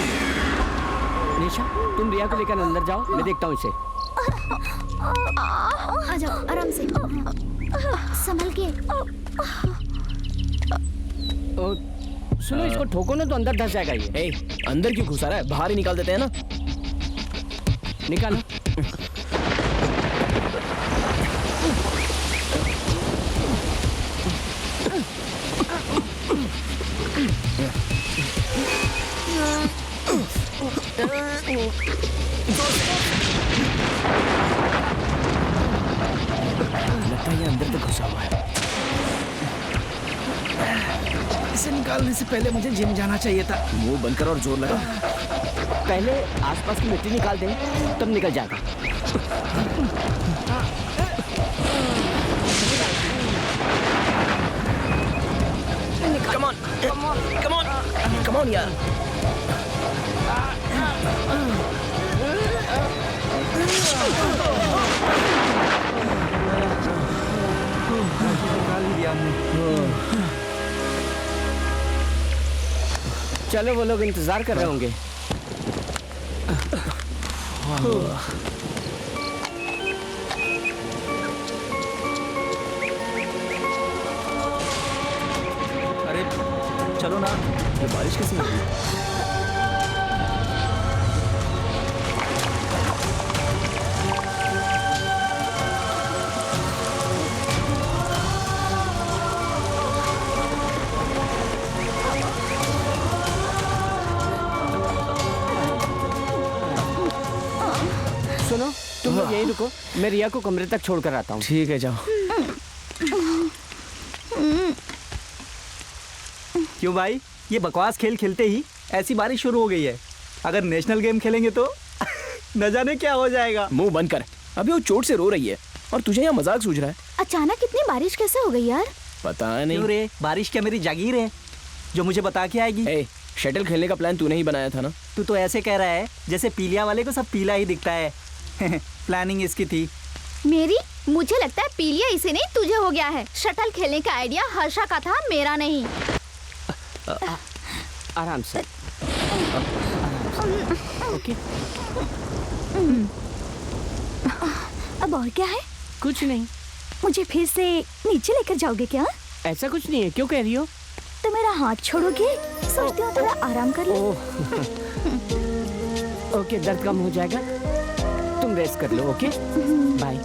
निशा, तुम रिया को लेकर अंदर जाओ, मैं देखता हूँ इसे। आ जाओ आराम से, संभल के। सुनो, इसको ठोको ना तो अंदर धस जाएगा ये। ए, अंदर क्यों घुसा रहा है? बाहर ही निकाल देते हैं ना। निकालो। लगता है ये अंदर तक घुसा हुआ है। इसे निकालने से पहले मुझे जिम जाना चाहिए था। मुंह बंद कर और जोर लगा। पहले आसपास की मिट्टी निकाल दें, तब निकल जाएगा। Come on, come on, come on यार। निकाल ही दिया हमने। चलो, वो लोग इंतजार कर रहे होंगे। अरे चलो ना। ये बारिश कैसे हो रही? सुनो, तुम लोग यहीं रुको, मैं रिया को कमरे तक छोड़ कर आता हूँ। ठीक है, जाओ। क्यों भाई, ये बकवास खेल खेलते ही ऐसी बारिश शुरू हो गई है। अगर नेशनल गेम खेलेंगे तो न जाने क्या हो जाएगा। मुंह बंद कर। अभी वो चोट से रो रही है और तुझे यहाँ मजाक सूझ रहा है। अचानक इतनी बारिश कैसे हो गई यार? पता क्यों नहीं। रे, बारिश क्या मेरी जागीर है जो मुझे बता के आएगी? ए, शटल खेलने का प्लान तूने ही बनाया था ना? तू तो ऐसे कह रहा है जैसे पीलिया वाले को सब पीला ही दिखता है। प्लानिंग इसकी थी। मेरी? मुझे लगता है पीलिया इसे नहीं तुझे हो गया है। शटल खेलने का आइडिया हर्षा का था, मेरा नहीं। आराम से। ओके। अब और क्या है? कुछ नहीं। मुझे फिर से नीचे लेकर जाओगे क्या? ऐसा कुछ नहीं है, क्यों कह रही हो? तो मेरा हाथ छोड़ोगे? सोचती हूँ थोड़ा आराम कर लो। ओके, दर्द कम हो जाएगा, तुम रेस्ट कर लो। Okay, bye.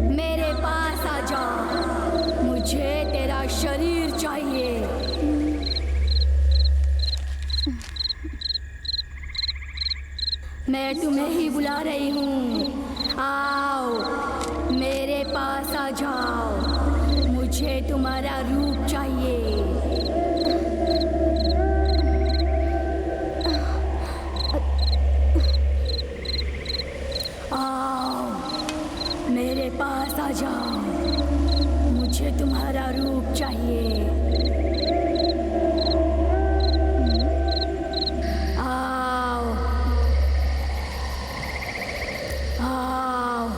मेरे पास आ जा, मुझे तेरा शरीर चाहिए। मैं तुम्हें ही बुला रही हूँ, आओ मेरे पास आ जाओ, मुझे तुम्हारा रूप चाहिए। मेरे पास आ जाओ, मुझे तुम्हारा रूप चाहिए। आओ आओ।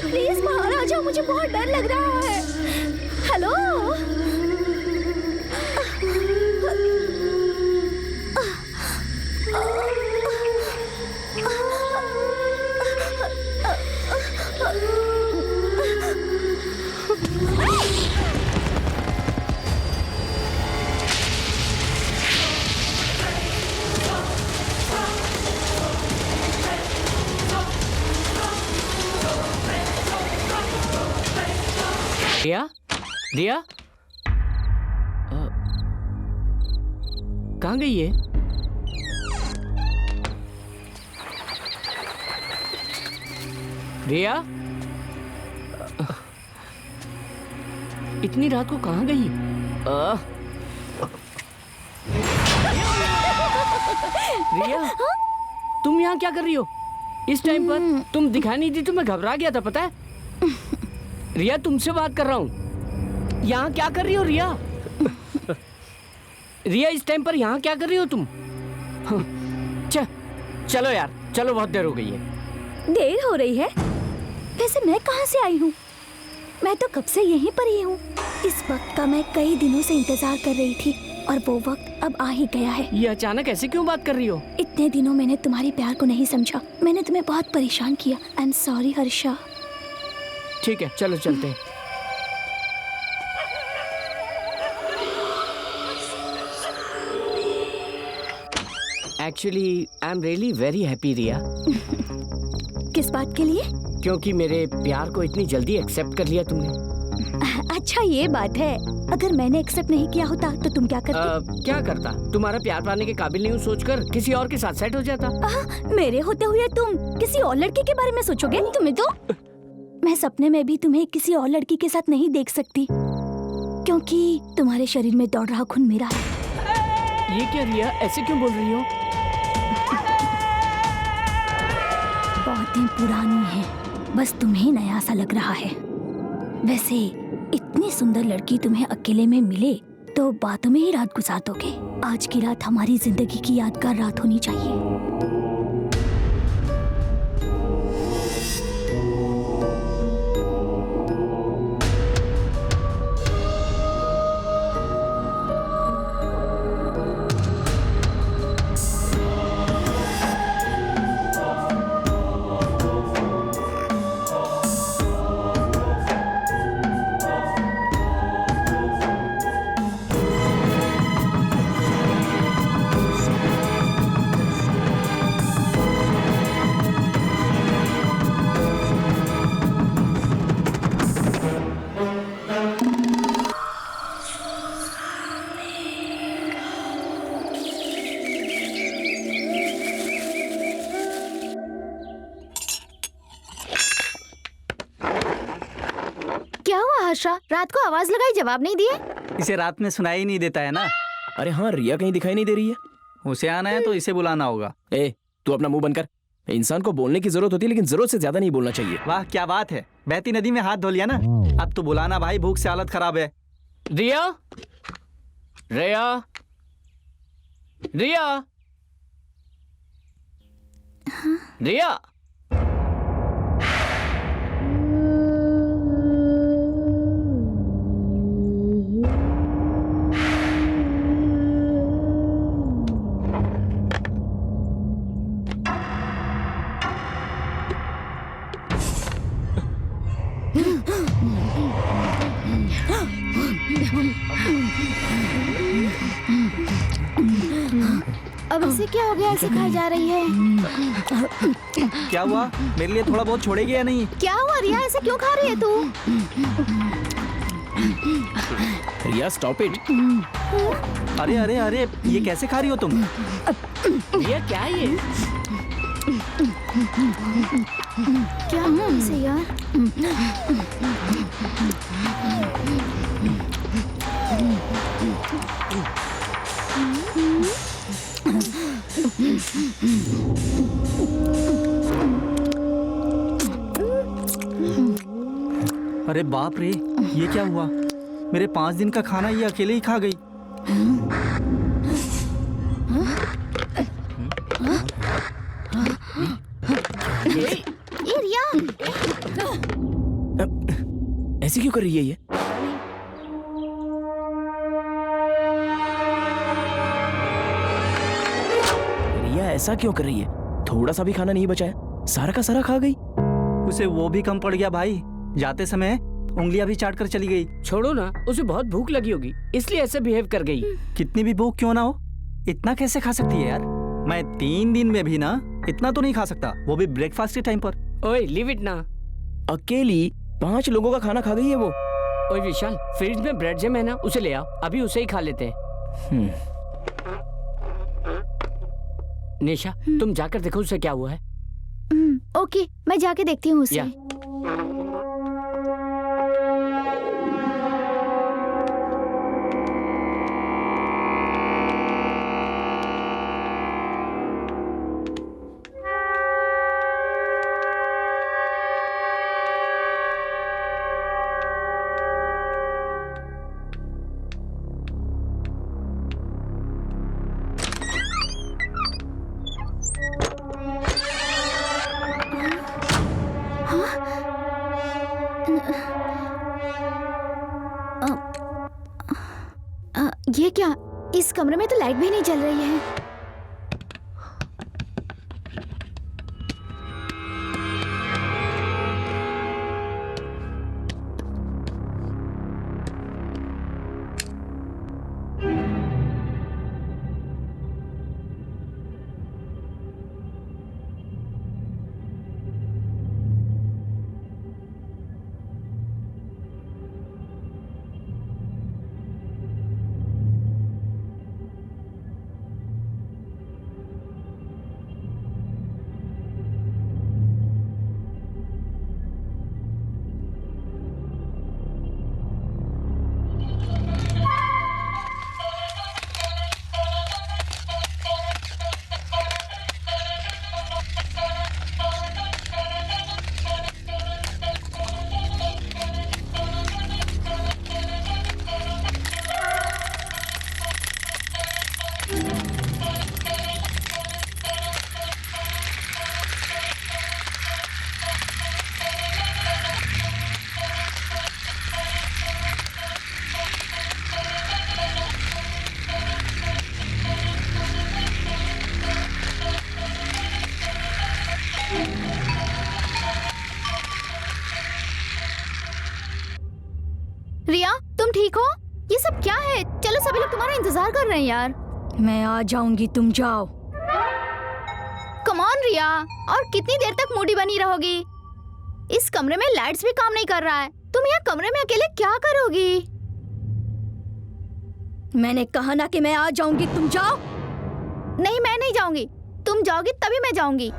प्लीज महाराजा, मुझे बहुत डर लग रहा है। हेलो, रिया, रिया, कहाँ गई है? रिया, इतनी रात को कहाँ गई? रिया, तुम यहाँ क्या कर रही हो? इस टाइम पर तुम दिखाई नहीं दी तो मैं घबरा गया था, पता है? रिया, तुमसे बात कर रहा हूँ। यहाँ क्या कर रही हो रिया? रिया, इस टाइम पर यहाँ क्या कर रही हो तुम? चलो यार, चलो, बहुत देर हो गई है। देर हो रही है? वैसे मैं कहाँ से आई हूँ? मैं तो कब से यहीं पर ही हूँ। इस वक्त का मैं कई दिनों से इंतजार कर रही थी और वो वक्त अब आ ही गया है। ये अचानक ऐसे क्यों बात कर रही हो? इतने दिनों मैंने तुम्हारे प्यार को नहीं समझा। मैंने तुम्हें बहुत परेशान किया। I am sorry Harsha. ठीक है, चलो चलते हैं। Actually I am really very happy Riya, किस बात के लिए? क्योंकि मेरे प्यार को इतनी जल्दी एक्सेप्ट कर लिया तुमने। अच्छा ये बात है, अगर मैंने एक्सेप्ट नहीं किया होता तो तुम क्या करते? क्या करता? तुम्हारा प्यार पाने के काबिल नहीं हूँ सोचकर किसी और के साथ सेट हो जाता। मेरे होते हुए तुम किसी और लड़के के बारे में सोचोगे? तुम्हें तो मैं सपने में भी तुम्हें किसी और लड़की के साथ नहीं देख सकती, क्योंकि तुम्हारे शरीर में दौड़ रहा खून मेरा है। ये क्या रिया, ऐसे क्यों बोल रही हो? बातें पुरानी हैं, बस तुम्हें नया सा लग रहा है। वैसे इतनी सुंदर लड़की तुम्हें अकेले में मिले तो बातों में ही रात गुजार दोगे। आज की रात हमारी जिंदगी की यादगार रात होनी चाहिए। रात को आवाज लगाई, जवाब नहीं दिए। इसे रात में सुनाई ही नहीं देता है ना। अरे हाँ, रिया कहीं दिखाई नहीं दे रही है। उसे आना है तो इसे बुलाना होगा। तू अपना मुंह बंद कर। इंसान को बोलने की जरूरत होती है, लेकिन जरूरत से ज्यादा नहीं बोलना चाहिए। वाह क्या बात है, बहती नदी में हाथ धो लिया ना। अब तो बुलाना भाई, भूख से हालत खराब है। रिया, रिया, रिया, रिया। अब इसे क्या हो गया, ऐसे खाई जा रही है? क्या हुआ, मेरे लिए थोड़ा बहुत छोड़ेगी या नहीं? क्या हुआ रिया, ऐसे क्यों खा रही है तू? रिया स्टॉप इट। अरे अरे अरे, ये कैसे खा रही हो तुम? रिया क्या है ये? क्या हुआ इसे यार? अरे बाप रे, ये क्या हुआ? मेरे 5 दिन का खाना ये अकेले ही खा गई। ये रिया ऐसे क्यों कर रही है ये? रिया ऐसा क्यों कर रही है? थोड़ा सा भी खाना नहीं बचा है, सारा का सारा खा गई। उसे वो भी कम पड़ गया भाई, जाते समय उंगलियां भी चाट कर चली गई। छोड़ो ना, उसे बहुत भूख लगी होगी इसलिए ऐसे बिहेव कर गई। कितनी भी भूख क्यों ना हो, इतना कैसे खा सकती है यार? मैं 3 दिन में भी ना इतना तो नहीं खा सकता, वो भी ब्रेकफास्ट के टाइम पर। ओए लीव इट ना। अकेली 5 लोगों का खाना खा गई है वो। ओए विशाल, फ्रिज में ब्रेड जैम है ना, उसे ले आओ, अभी उसे ही खा लेते हैं। निशा, तुम जाकर देखो उसे क्या हुआ है। ओके, मैं जाके देखती हूँ उसे। ये क्या, इस कमरे में तो लाइट भी नहीं जल रही है। देखो ये सब क्या है। चलो सभी लोग तुम्हारा इंतजार कर रहे हैं यार। मैं आ जाऊंगी, तुम जाओ। कम ऑन रिया, और कितनी देर तक मूडी बनी रहोगी? इस कमरे में लाइट्स भी काम नहीं कर रहा है। तुम यहाँ कमरे में अकेले क्या करोगी? मैंने कहा ना कि मैं आ जाऊंगी, तुम जाओ। नहीं, मैं नहीं जाऊंगी। तुम जाओगी तभी मैं जाऊंगी।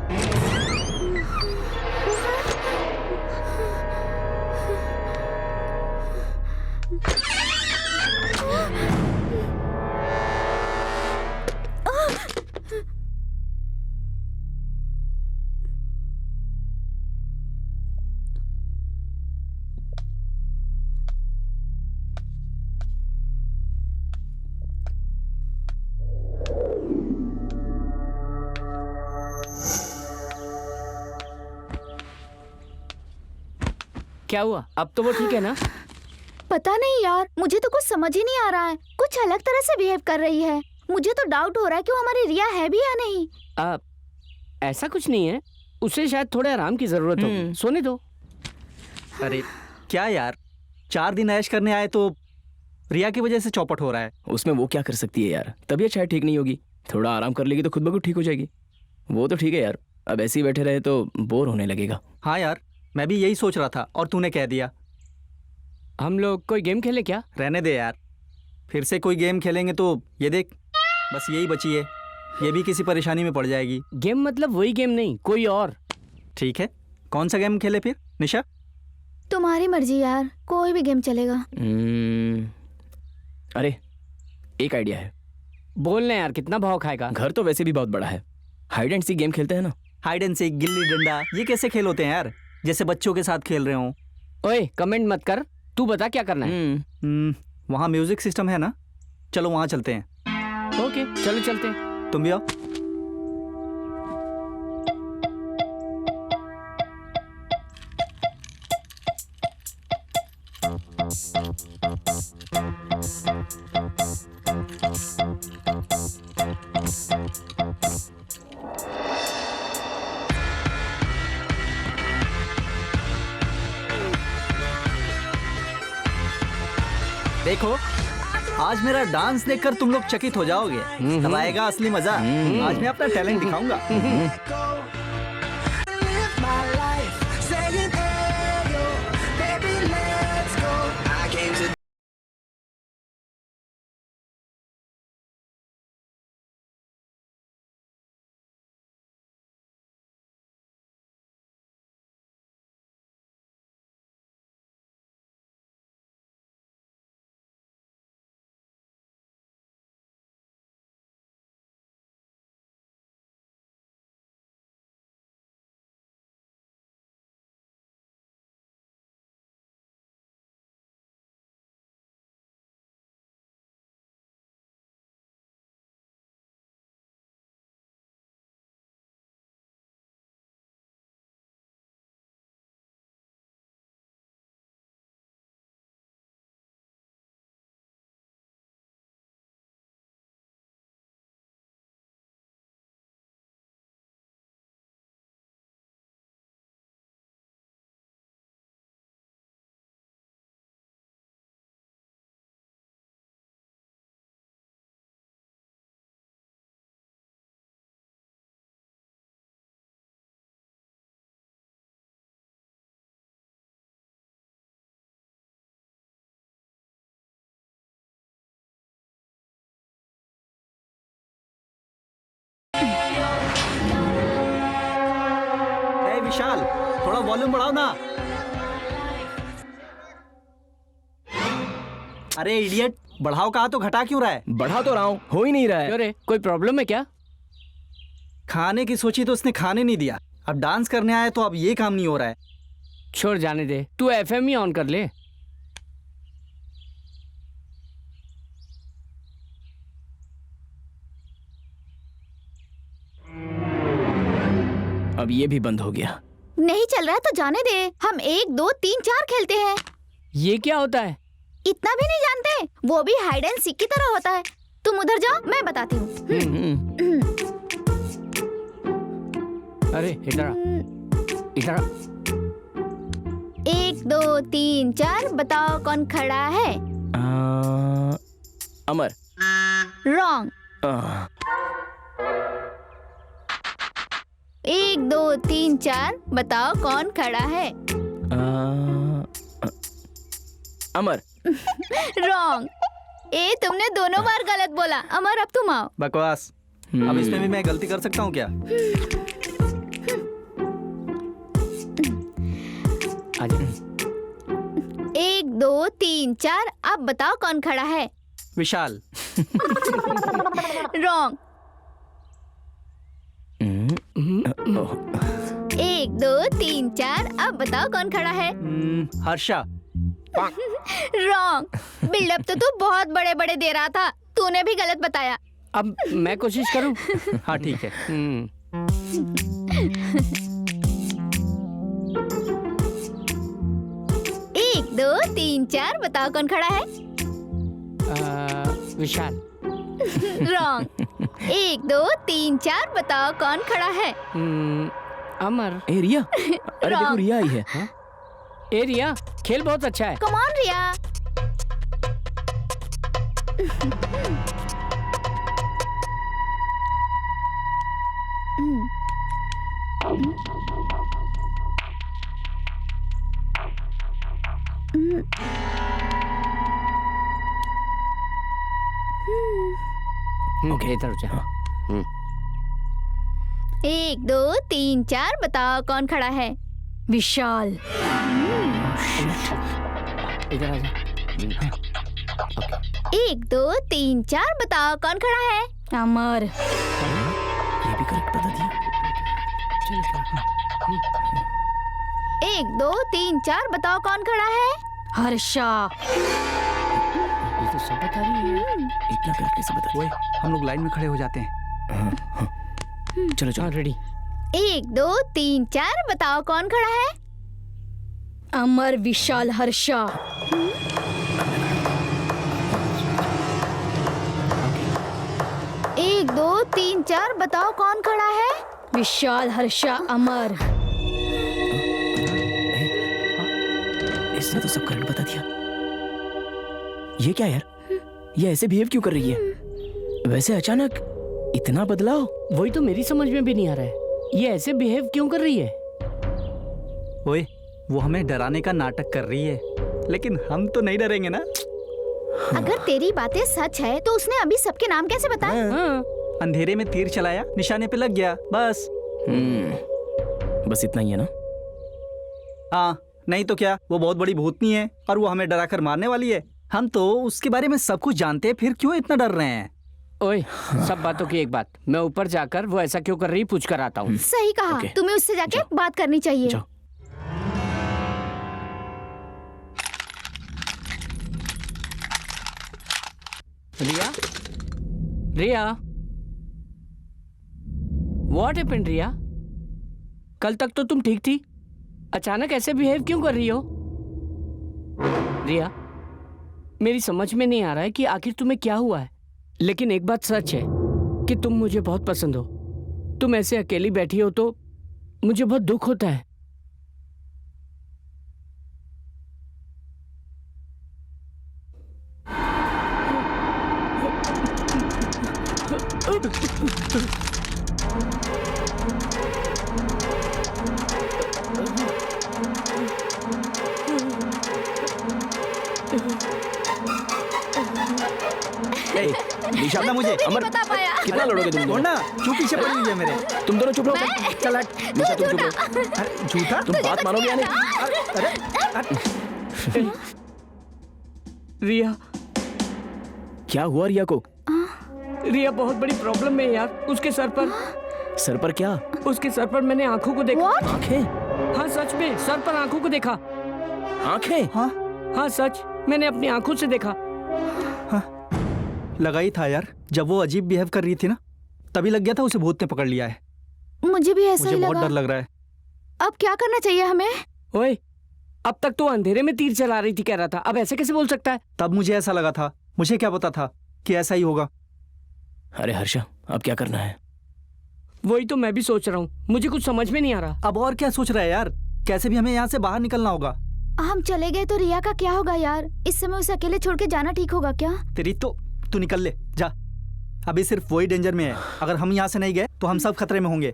क्या हुआ? अब तो वो ठीक है ना? पता नहीं यार, मुझे तो कुछ समझ ही नहीं आ रहा है। कुछ अलग तरह से बिहेव कर रही है। मुझे तो डाउट हो रहा है कि वो हमारी रिया है भी या नहीं। ऐसा कुछ नहीं है, उसे शायद थोड़े आराम की जरूरत हो। सोने दो। अरे क्या यार, 4 दिन ऐश करने आए तो रिया की वजह से चौपट हो रहा है। उसमें वो क्या कर सकती है यार, तबीयत शायद ठीक नहीं होगी, थोड़ा आराम कर लेगी तो खुद ब खुद ठीक हो जाएगी। वो तो ठीक है यार, अब ऐसे ही बैठे रहे तो बोर होने लगेगा। हाँ यार, मैं भी यही सोच रहा था और तूने कह दिया। हम लोग कोई गेम खेले क्या? रहने दे यार, फिर से कोई गेम खेलेंगे तो ये देख, बस यही बची है, ये भी किसी परेशानी में पड़ जाएगी। गेम मतलब वही गेम नहीं, कोई और। ठीक है, कौन सा गेम खेले फिर निशा? तुम्हारी मर्जी यार, कोई भी गेम चलेगा। अरे एक आइडिया है। बोलने यार, कितना भाव खाएगा? घर तो वैसे भी बहुत बड़ा है, हाइड एंड सीक गेम खेलते हैं ना। Hide and seek, gilli danda, ये कैसे खेल होते हैं यार, जैसे बच्चों के साथ खेल रहे हो। ओए कमेंट मत कर, तू बता क्या करना है। वहाँ म्यूजिक सिस्टम है ना, चलो वहाँ चलते हैं। ओके चलो चलते हैं। तुम भी आओ। देखो, आज मेरा डांस देखकर तुम लोग चकित हो जाओगे। तब आएगा असली मजा। आज मैं अपना टैलेंट दिखाऊंगा। विशाल, थोड़ा वॉल्यूम बढ़ाओ ना। अरे इडियट, बढ़ाओ कहा तो घटा क्यों रहा है? बढ़ा तो रहा हूँ, हो ही नहीं रहा है। अरे कोई प्रॉब्लम है क्या? खाने की सोची तो उसने खाने नहीं दिया, अब डांस करने आया तो अब ये काम नहीं हो रहा है। छोड़ जाने दे, तू एफएम ही ऑन कर ले। अब ये भी बंद हो गया। नहीं चल रहा है तो जाने दे, हम 1 2 3 4 खेलते हैं। ये क्या होता है? इतना भी नहीं जानते? वो भी हाइड एंड सीक की तरह होता है। तुम उधर जाओ, मैं बताती हूँ। अरे इधर आ, इधर आ। 1 2 3 4, बताओ कौन खड़ा है? अमर। रॉन्ग। 1 2 3 4 बताओ कौन खड़ा है? अमर। रॉन्ग। तुमने दोनों बार गलत बोला। अमर अब तुम आओ। बकवास। अब इसमें भी मैं गलती कर सकता हूँ क्या? आजा। 1 2 3 4 अब बताओ कौन खड़ा है? विशाल। रॉन्ग। 1 2 3 4 अब बताओ कौन खड़ा है? हर्षा। रॉन्ग। बिल्डअप तो तू बहुत बड़े बड़े दे रहा था, तूने भी गलत बताया। अब मैं कोशिश करूं? हाँ ठीक है। 1 2 3 4 बताओ कौन खड़ा है? विशाल। रॉन्ग। 1 2 3 4 बताओ कौन खड़ा है? अमर। ए रिया, अरे देखो रिया आई है। ए रिया, खेल बहुत अच्छा है। Come on Riya. ओके, इधर हो जा। 1 2 3 4 बताओ कौन खड़ा है? विशाल। इधर आ जा। 1 2 3 4 बताओ कौन खड़ा है? अमर। ये भी करेक्ट बता दिया। 1 2 3 4 बताओ कौन खड़ा है? हर्षा। ये तो सब बता रही है। इतना करेक्ट कैसे बता ओए, हम लोग लाइन में खड़े हो जाते हैं। चलो चलो रेडी। 1 2 3 4 बताओ कौन खड़ा है? अमर, विशाल, हर्षा। 1 2 3 4 बताओ कौन खड़ा है? विशाल, हर्षा, अमर। इसने तो सब करेक्ट बता दिया। ये क्या यार, ये ऐसे बिहेव क्यों कर रही है? वैसे अचानक इतना बदलाव? वही तो मेरी समझ में भी नहीं आ रहा है, ये ऐसे बिहेव क्यों कर रही है? ओए, वो हमें डराने का नाटक कर रही है, लेकिन हम तो नहीं डरेंगे ना। अगर तेरी बातें सच है तो उसने अभी सबके नाम कैसे बताए? हाँ। अंधेरे में तीर चलाया, निशाने पे लग गया, बस। बस इतना ही है ना? हाँ, नहीं तो क्या, वो बहुत बड़ी भूतनी है और वो हमें डरा कर मारने वाली है। हम तो उसके बारे में सब कुछ जानते हैं, फिर क्यों इतना डर रहे हैं? ओए, सब बातों की एक बात, मैं ऊपर जाकर वो ऐसा क्यों कर रही पूछ कर आता हूँ। सही कहा, ओके। तुम्हें उससे जाके बात करनी चाहिए। जाओ। रिया, रिया, व्हाट हैपेंड रिया? कल तक तो तुम ठीक थी, अचानक ऐसे बिहेव क्यों कर रही हो? रिया, मेरी समझ में नहीं आ रहा है कि आखिर तुम्हें क्या हुआ है, लेकिन एक बात सच है कि तुम मुझे बहुत पसंद हो। तुम ऐसे अकेली बैठी हो तो मुझे बहुत दुख होता है। निशा ना मुझे नहीं अमर, बता पाया। कितना लड़ोगे तुम दोनों? ना, क्यों पीछे पड़ी हुई है मेरे? तुम दोनों चुप रहो। चल हट। निशा तुम चुप रहो। अरे, झूठा? तुम बात मानोगे या नहीं? अरे, रिया, क्या हुआ रिया को? रिया बहुत बड़ी प्रॉब्लम में है यार। उसके सर पर, सर पर क्या? उसके सर पर मैंने आंखों को देखा। आंखें? हाँ सच में, सर पर आंखों को देखा। आंखें? हाँ, हाँ सच, मैंने अपनी आंखों से देखा। लगा ही था यार, जब वो अजीब बिहेव कर रही थी ना, तभी लग गया था उसे भूत ने पकड़ लिया है। मुझे भी ऐसा मुझे ही बहुत लगा। डर लग रहा है। अब क्या करना चाहिए हमें? ओए, अब तक तो अंधेरे में तीर चला रही थी कह रहा था, अब ऐसे कैसे बोल सकता है? तब मुझे ऐसा लगा था, मुझे क्या पता था कि ऐसा ही होगा। अरे हर्षा, अब क्या करना है? वही तो मैं भी सोच रहा हूँ, मुझे कुछ समझ में नहीं आ रहा। अब और क्या सोच रहा है यार? कैसे भी हमें यहाँ से बाहर निकलना होगा। हम चले गए तो रिया का क्या होगा यार? इस समय उसे अकेले छोड़ के जाना ठीक होगा क्या? तेरी तो तू निकल ले जा। अभी सिर्फ वही डेंजर में है, अगर हम यहाँ से नहीं गए तो हम सब खतरे में होंगे।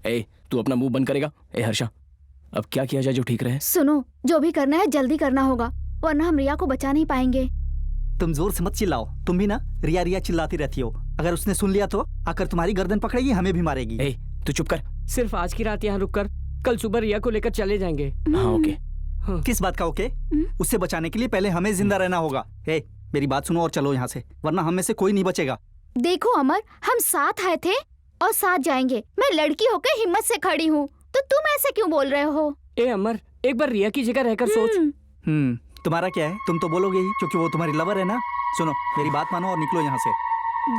ए तू अपना मुंह बंद करेगा? ए हर्षा, अब क्या किया जाए जो ठीक रहे? सुनो, जो भी करना है जल्दी करना होगा, वरना हम रिया को बचा नहीं पाएंगे। तुम जोर से मत चिल्लाओ, तुम भी ना रिया रिया चिल्लाती रहती हो। अगर उसने सुन लिया तो आकर तुम्हारी गर्दन पकड़ेगी, हमें भी मारेगी। ए तू चुप कर। सिर्फ आज की रात यहाँ रुककर कल सुबह रिया को लेकर चले जाएंगे। हाँ ओके। किस बात का ओके? उससे बचाने के लिए पहले हमें जिंदा रहना होगा। ए मेरी बात सुनो और चलो यहाँ से, वरना हम में से कोई नहीं बचेगा। देखो अमर, हम साथ आए थे और साथ जाएंगे। मैं लड़की होकर हिम्मत से खड़ी हूँ, तो तुम ऐसे क्यों बोल रहे हो? ए अमर, एक बार रिया की जगह रहकर सोच। तुम्हारा क्या है? तुम तो बोलोगे ही क्योंकि वो तुम्हारी लवर है ना। सुनो मेरी बात मानो और निकलो यहाँ से।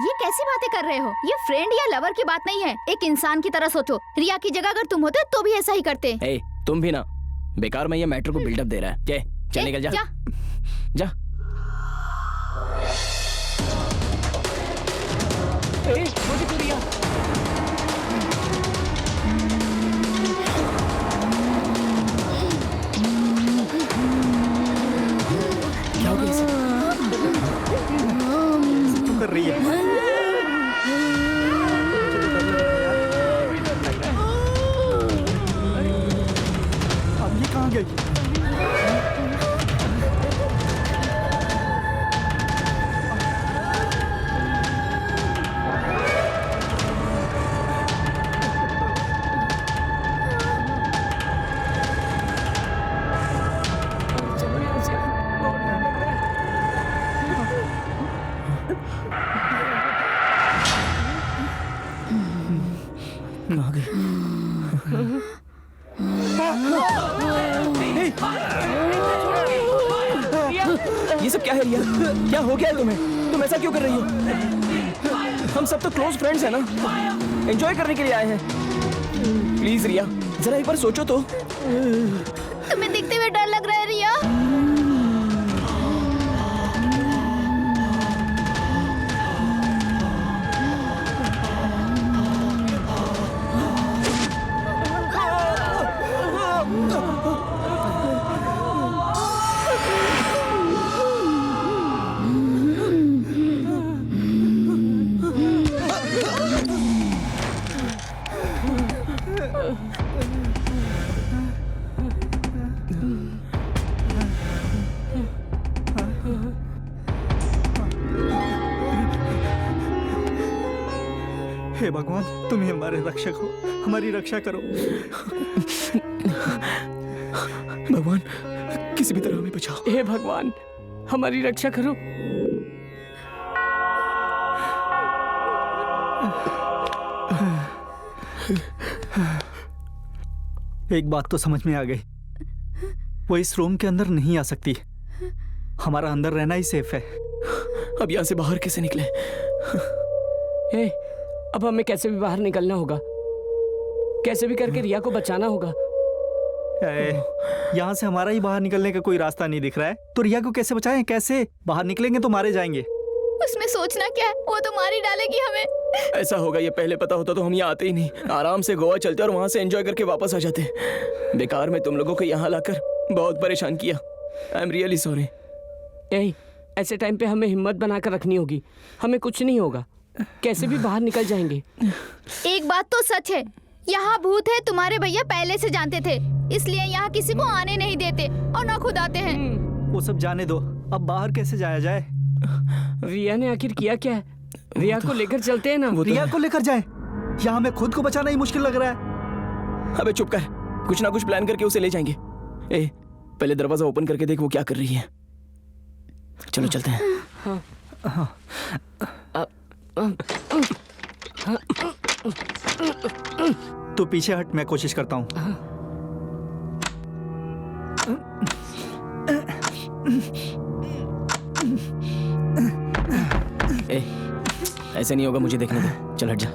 ये कैसी बातें कर रहे हो? ये फ्रेंड या लवर की बात नहीं है, एक इंसान की तरह सोचो। रिया की जगह अगर तुम होते तो भी ऐसा ही करते। ए तुम भी ना बेकार में ये मैटर को बिल्डअप दे रहा है। क्या चल निकल जा, जा। ए छोटी तू रिया। क्या हो गया इसे? क्यों कर रही है? अब ये कहाँ गई? कहाँ गई? ये सब क्या है रिया? क्या हो गया है तुम्हें? तुम ऐसा क्यों कर रही हो? हम सब तो क्लोज फ्रेंड्स हैं ना, एंजॉय करने के लिए आए हैं। प्लीज रिया जरा एक बार सोचो तो। तुम्हें देखते हुए डर लग रहा है रिया? हे भगवान, तुम ही हमारे रक्षक हो, हमारी रक्षा करो। भगवान किसी भी तरह हमें बचाओ। हे भगवान, हमारी रक्षा करो। एक बात तो समझ में आ गई, वो इस रूम के अंदर नहीं आ सकती। हमारा अंदर रहना ही सेफ है। अब यहाँ से बाहर कैसे निकले? ए, अब हमें कैसे भी बाहर निकलना होगा, कैसे भी करके रिया को बचाना होगा। यहाँ से हमारा ही बाहर निकलने का कोई रास्ता नहीं दिख रहा है, तो रिया को कैसे बचाएं? कैसे बाहर निकलेंगे तो मारे जाएंगे। उसमें सोचना क्या है, वो तो मार ही डालेगी हमें। ऐसा होगा ये पहले पता होता तो हम यहाँ आते ही नहीं, आराम से गोवा चलते और वहाँ से एंजॉय करके वापस आ जाते। बेकार में तुम लोगों को यहाँ लाकर बहुत परेशान किया। I am really sorry. ए, ऐसे टाइम पे हमें हिम्मत बनाकर रखनी होगी, हमें कुछ नहीं होगा, कैसे भी बाहर निकल जाएंगे। एक बात तो सच है, यहाँ भूत है तुम्हारे भैया पहले से जानते थे, इसलिए यहाँ किसी को आने नहीं देते और ना खुद आते हैं। वो सब जाने दो, अब बाहर कैसे जाया जाए? रिया ने आखिर किया क्या है? रिया को लेकर चलते हैं ना। रिया को लेकर जाए? यहाँ हमें खुद को बचाना ही मुश्किल लग रहा है। अबे चुप कर, कुछ ना कुछ प्लान करके उसे ले जाएंगे। ए पहले दरवाजा ओपन करके देख वो क्या कर रही है। चलो चलते हैं। तो पीछे हट, मैं कोशिश करता हूँ। ए ऐसे नहीं होगा, मुझे देखने दे। चल हट जा।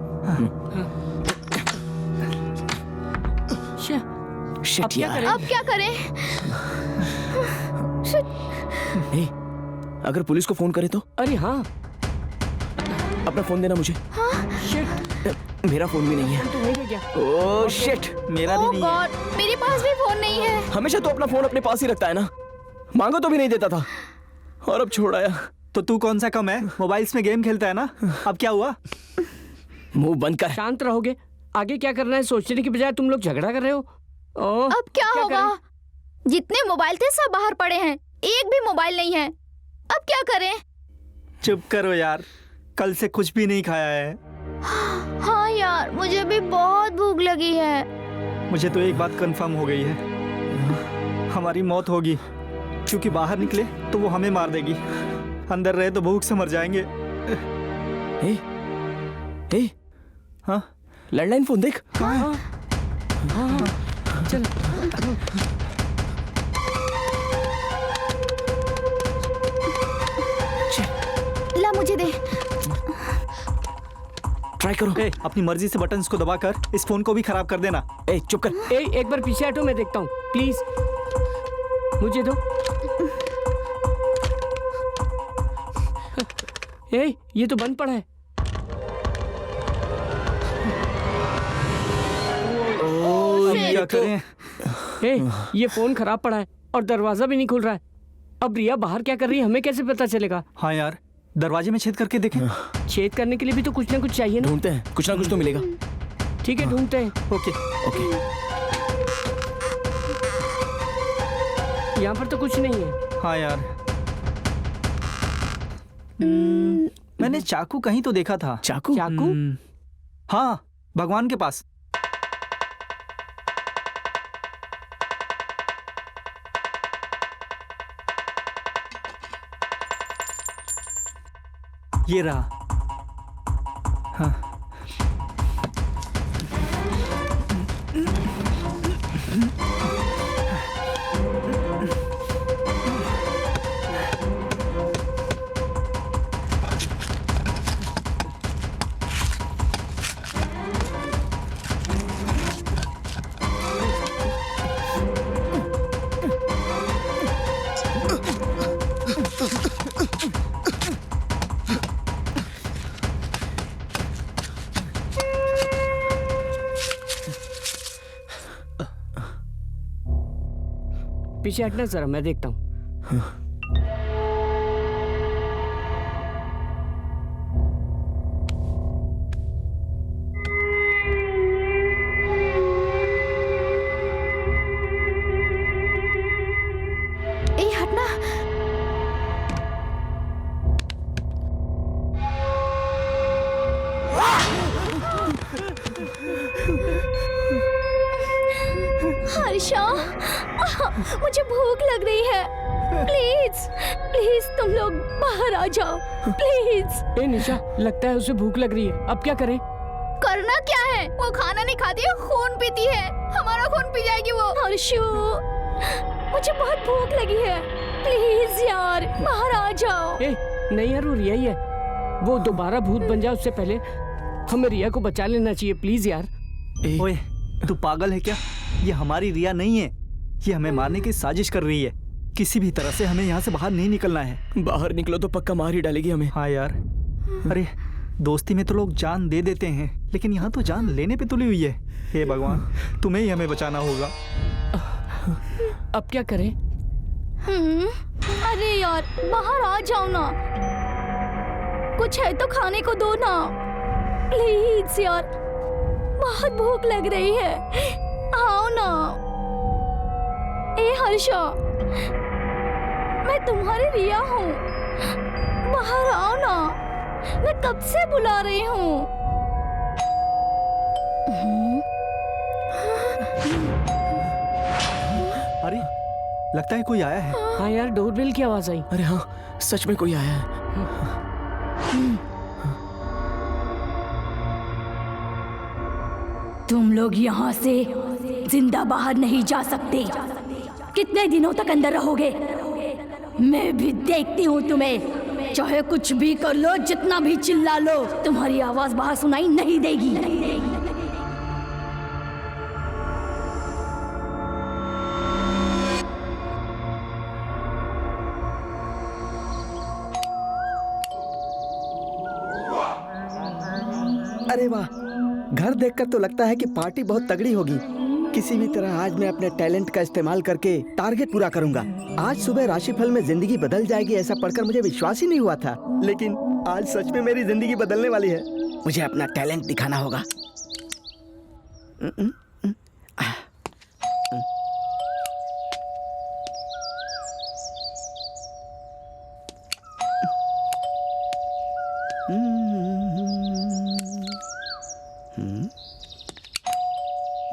शिट यार, अब क्या करें? ए अगर पुलिस को फोन करे तो? अरे हाँ, अपना फोन देना मुझे। शिट। मेरा फोन भी नहीं है। तो वहीं रह गया। ओह शिट, मेरा भी ओह नहीं है। गॉड, मेरे पास भी फोन नहीं है। हमेशा तो अपना फोन अपने पास ही रखता है ना, मांगो तो भी नहीं देता था और अब छोड़ आया। तो तू कौन सा कम है, मोबाइल्स में गेम खेलता है ना। अब क्या हुआ? मुंह बंद कर। शांत रहोगे? आगे क्या करना है सोचने की बजाय तुम लोग झगड़ा कर रहे हो। ओह, अब क्या होगा? जितने मोबाइल थे सब बाहर पड़े हैं, एक भी मोबाइल नहीं है। अब क्या करें? चुप करो यार, कल से कुछ भी नहीं खाया है। हाँ यार, मुझे भी बहुत भूख लगी है। मुझे तो एक बात कंफर्म हो गई है, हमारी मौत होगी, क्योंकि बाहर निकले तो वो हमें मार देगी, अंदर रहे तो भूख से मर जाएंगे। ए, हाँ, लैंडलाइन फोन देख। कहाँ है? चल। ला मुझे दे। ट्राई करो। ए, अपनी मर्जी से बटन्स को दबाकर इस फोन को भी खराब कर देना। ए चुप कर। एक बार पीछे हटो, मैं देखता हूँ प्लीज, मुझे दो। ये तो बंद पड़ा है। क्या करें? ये फोन खराब पड़ा है और दरवाजा भी नहीं खुल रहा है। अब रिया बाहर क्या कर रही है हमें कैसे पता चलेगा? हाँ यार, दरवाजे में छेद करके देखें। छेद करने के लिए भी तो कुछ ना कुछ चाहिए ना। ढूंढते हैं, कुछ ना कुछ तो मिलेगा। ठीक है, ढूंढते हैं। Okay okay. यहाँ पर तो कुछ नहीं है। हाँ यार, मैंने चाकू कहीं तो देखा था। चाकू? चाकू? हाँ, भगवान के पास। ये रहा। हाँ। पीछे हटना जरा, मैं देखता हूँ। ए हटना। हर्षा, मुझे भूख लग रही है। प्लीज प्लीज तुम लोग बाहर आ जाओ प्लीज। ए निशा, लगता है उसे भूख लग रही है। अब क्या करें? करना क्या है? वो खाना नहीं खाती है, खून पीती है। हमारा खून पी जाएगी वो। हर्षु, मुझे बहुत भूख लगी है, प्लीज यार बाहर आ जाओ। नहीं यार, वो रिया ही है। वो दोबारा भूत बन जाए उससे पहले हमें रिया को बचा लेना चाहिए, प्लीज यार। ओए, तू पागल है क्या? ये हमारी रिया नहीं है, ये हमें मारने की साजिश कर रही है। किसी भी तरह से हमें यहाँ से बाहर नहीं निकलना है। बाहर निकलो तो पक्का मार ही डालेगी हमें। हाँ यार, अरे दोस्ती में तो लोग जान दे देते हैं, लेकिन यहाँ तो जान लेने पे तुली हुई है। हे भगवान, तुम्हें ही हमें बचाना होगा। अब क्या करें? अरे यार बाहर आ जाओ ना, कुछ है तो खाने को दो ना प्लीज यार, बहुत भूख लग रही है। आओ ना। ए हर्षा, मैं तुम्हारी रिया हूँ, बाहर आओ ना, मैं कब से बुला रही हूँ। अरे लगता है कोई आया है। हाँ यार, डोरबेल की आवाज आई। अरे हाँ, सच में कोई आया है। तुम लोग यहाँ से जिंदा बाहर नहीं जा सकते। कितने दिनों तक अंदर रहोगे? मैं भी देखती हूँ तुम्हें। चाहे कुछ भी कर लो, जितना भी चिल्ला लो, तुम्हारी आवाज बाहर सुनाई नहीं देगी। अरे वाह, घर देखकर तो लगता है कि पार्टी बहुत तगड़ी होगी। किसी भी तरह आज मैं अपने टैलेंट का इस्तेमाल करके टारगेट पूरा करूंगा। आज सुबह राशिफल में जिंदगी बदल जाएगी ऐसा पढ़कर मुझे विश्वास ही नहीं हुआ था, लेकिन आज सच में मेरी जिंदगी बदलने वाली है। मुझे अपना टैलेंट दिखाना होगा।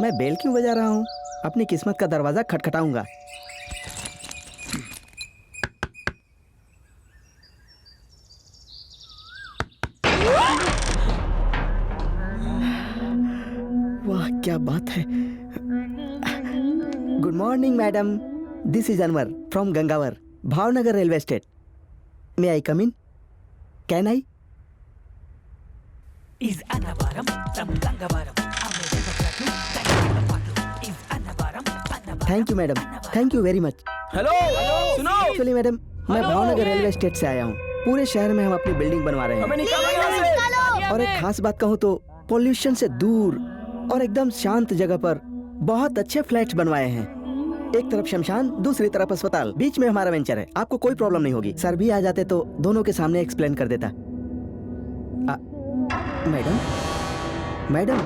मैं बेल क्यों बजा रहा हूँ? अपनी किस्मत का दरवाजा खटखटाऊंगा। वाह क्या बात है। Good morning madam, this is Anwar from Gangavar, Bhavnagar railway state. May I come in? Can I? Thank you madam, thank you very much. Hello सुनो, एक्चुअली मैडम मैं भावनगर रेलवे स्टेट से आया हूँ। पूरे शहर में हम अपनी बिल्डिंग बनवा रहे हमें हैं निकालो यहाँ से। और एक खास बात कहूँ तो पोल्यूशन से दूर और एकदम शांत जगह पर बहुत अच्छे फ्लैट्स बनवाए हैं। एक तरफ शमशान, दूसरी तरफ अस्पताल, बीच में हमारा वेंचर है। आपको कोई प्रॉब्लम नहीं होगी। सर भी आ जाते तो दोनों के सामने एक्सप्लेन कर देता। मैडम मैडम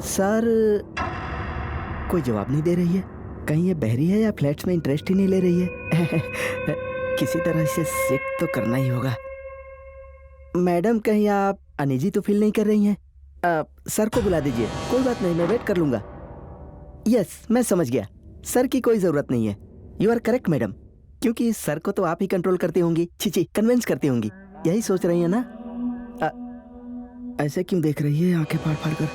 सर कोई जवाब नहीं दे रही है। कहीं ये बहरी है या फ्लैट्स में इंटरेस्ट ही नहीं ले रही है? किसी तरह इसे सिक तो करना ही होगा। मैडम कहीं आप अनईजी तो फील नहीं कर रही हैं? सर को बुला दीजिए। कोई बात नहीं, मैं वेट कर लूंगा। यस मैं समझ गया, सर की कोई जरूरत नहीं है। यू आर करेक्ट मैडम, क्योंकि सर को तो आप ही कंट्रोल करती होंगी, छी कन्विंस करती होंगी। यही सोच रही है ना? ऐसे क्यों देख रही है आंखें फाड़ फाड़ कर?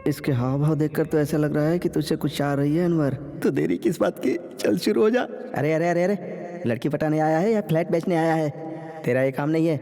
इसके हाव भाव देखकर तो ऐसा लग रहा है कि तुझसे कुछ चाह रही है अनवर। तो देरी किस बात की, चल शुरू हो जा। अरे अरे अरे अरे, लड़की पटाने आया है या फ्लैट बेचने आया है? तेरा ये काम नहीं है।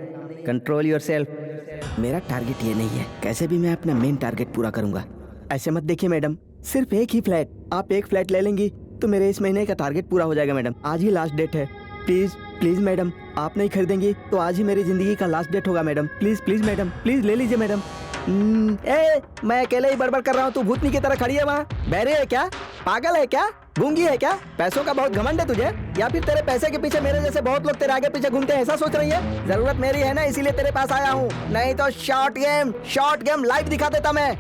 Control yourself. मेरा टारगेट ये नहीं है, कैसे भी मैं अपना मेन टारगेट पूरा करूंगा। ऐसे मत देखिए मैडम, सिर्फ एक ही फ्लैट। आप एक फ्लैट ले लेंगी तो मेरे इस महीने का टारगेट पूरा हो जाएगा मैडम। आज ही लास्ट डेट है। प्लीज प्लीज मैडम, आप नहीं खरीदेंगी तो आज ही मेरी जिंदगी का लास्ट डेट होगा madam. Please please madam, please ले लीजिए मैडम। मैं अकेले ही बड़बड़ कर रहा हूँ, तू भूतनी की तरह खड़ी है वहाँ। बहरे है क्या? पागल है क्या? गूंगी है क्या? पैसों का बहुत घमंड है तुझे, या फिर तेरे पैसे के पीछे मेरे जैसे बहुत लोग तेरे आगे पीछे घूमते हैं, ऐसा सोच रही है? जरूरत मेरी है ना, इसीलिए तेरे पास आया हूँ। नहीं तो शॉर्ट गेम लाइव दिखा देता मैं।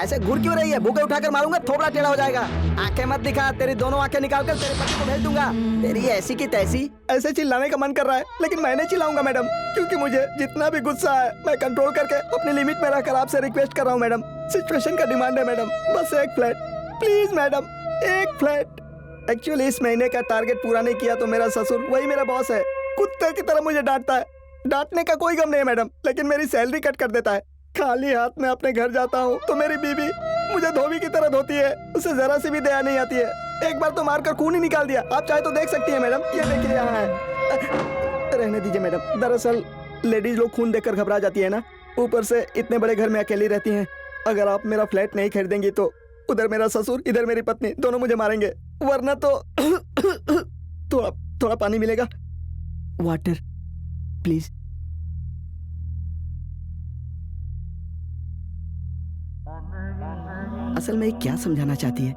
ऐसे घूर क्यों रही है? भूखे उठाकर मारूंगा, थोबड़ा टेढ़ा हो जाएगा। आंखें मत दिखा, तेरी दोनों आंखें निकालकर तेरे पति को भेज दूंगा। तेरी ऐसी की तैसी। ऐसे चिल्लाने का मन कर रहा है, लेकिन मैं नहीं चिल्लाऊंगा मैडम, क्योंकि मुझे जितना भी गुस्सा है मैं कंट्रोल करके अपनी लिमिट में रहकर आपसे रिक्वेस्ट कर रहा हूँ मैडम। सिचुएशन का डिमांड है मैडम, बस एक फ्लैट प्लीज मैडम, एक फ्लैट। एक्चुअली इस महीने का टारगेट पूरा नहीं किया तो मेरा ससुर, वही मेरा बॉस है, कुत्ते की तरह मुझे डांटता है। डांटने का कोई गम नहीं है मैडम, लेकिन मेरी सैलरी कट कर देता है। खाली हाथ में अपने घर जाता हूँ तो मेरी बीवी मुझे धोबी की तरह धोती है, उसे जरा सी भी दया नहीं आती है। एक बार तो मारकर खून ही निकाल दिया, आप चाहे तो देख सकती हैं मैडम। ये देखिए यहाँ है। रहने दीजिए मैडम, दरअसल लेडीज लोग खून देखकर घबरा जाती है ना, ऊपर से इतने बड़े घर में अकेली रहती हैं। अगर आप मेरा फ्लैट नहीं खरीदेंगी तो उधर मेरा ससुर, इधर मेरी पत्नी, दोनों मुझे मारेंगे, वरना तो थोड़ा पानी मिलेगा? Water please. असल में क्या समझाना चाहती है?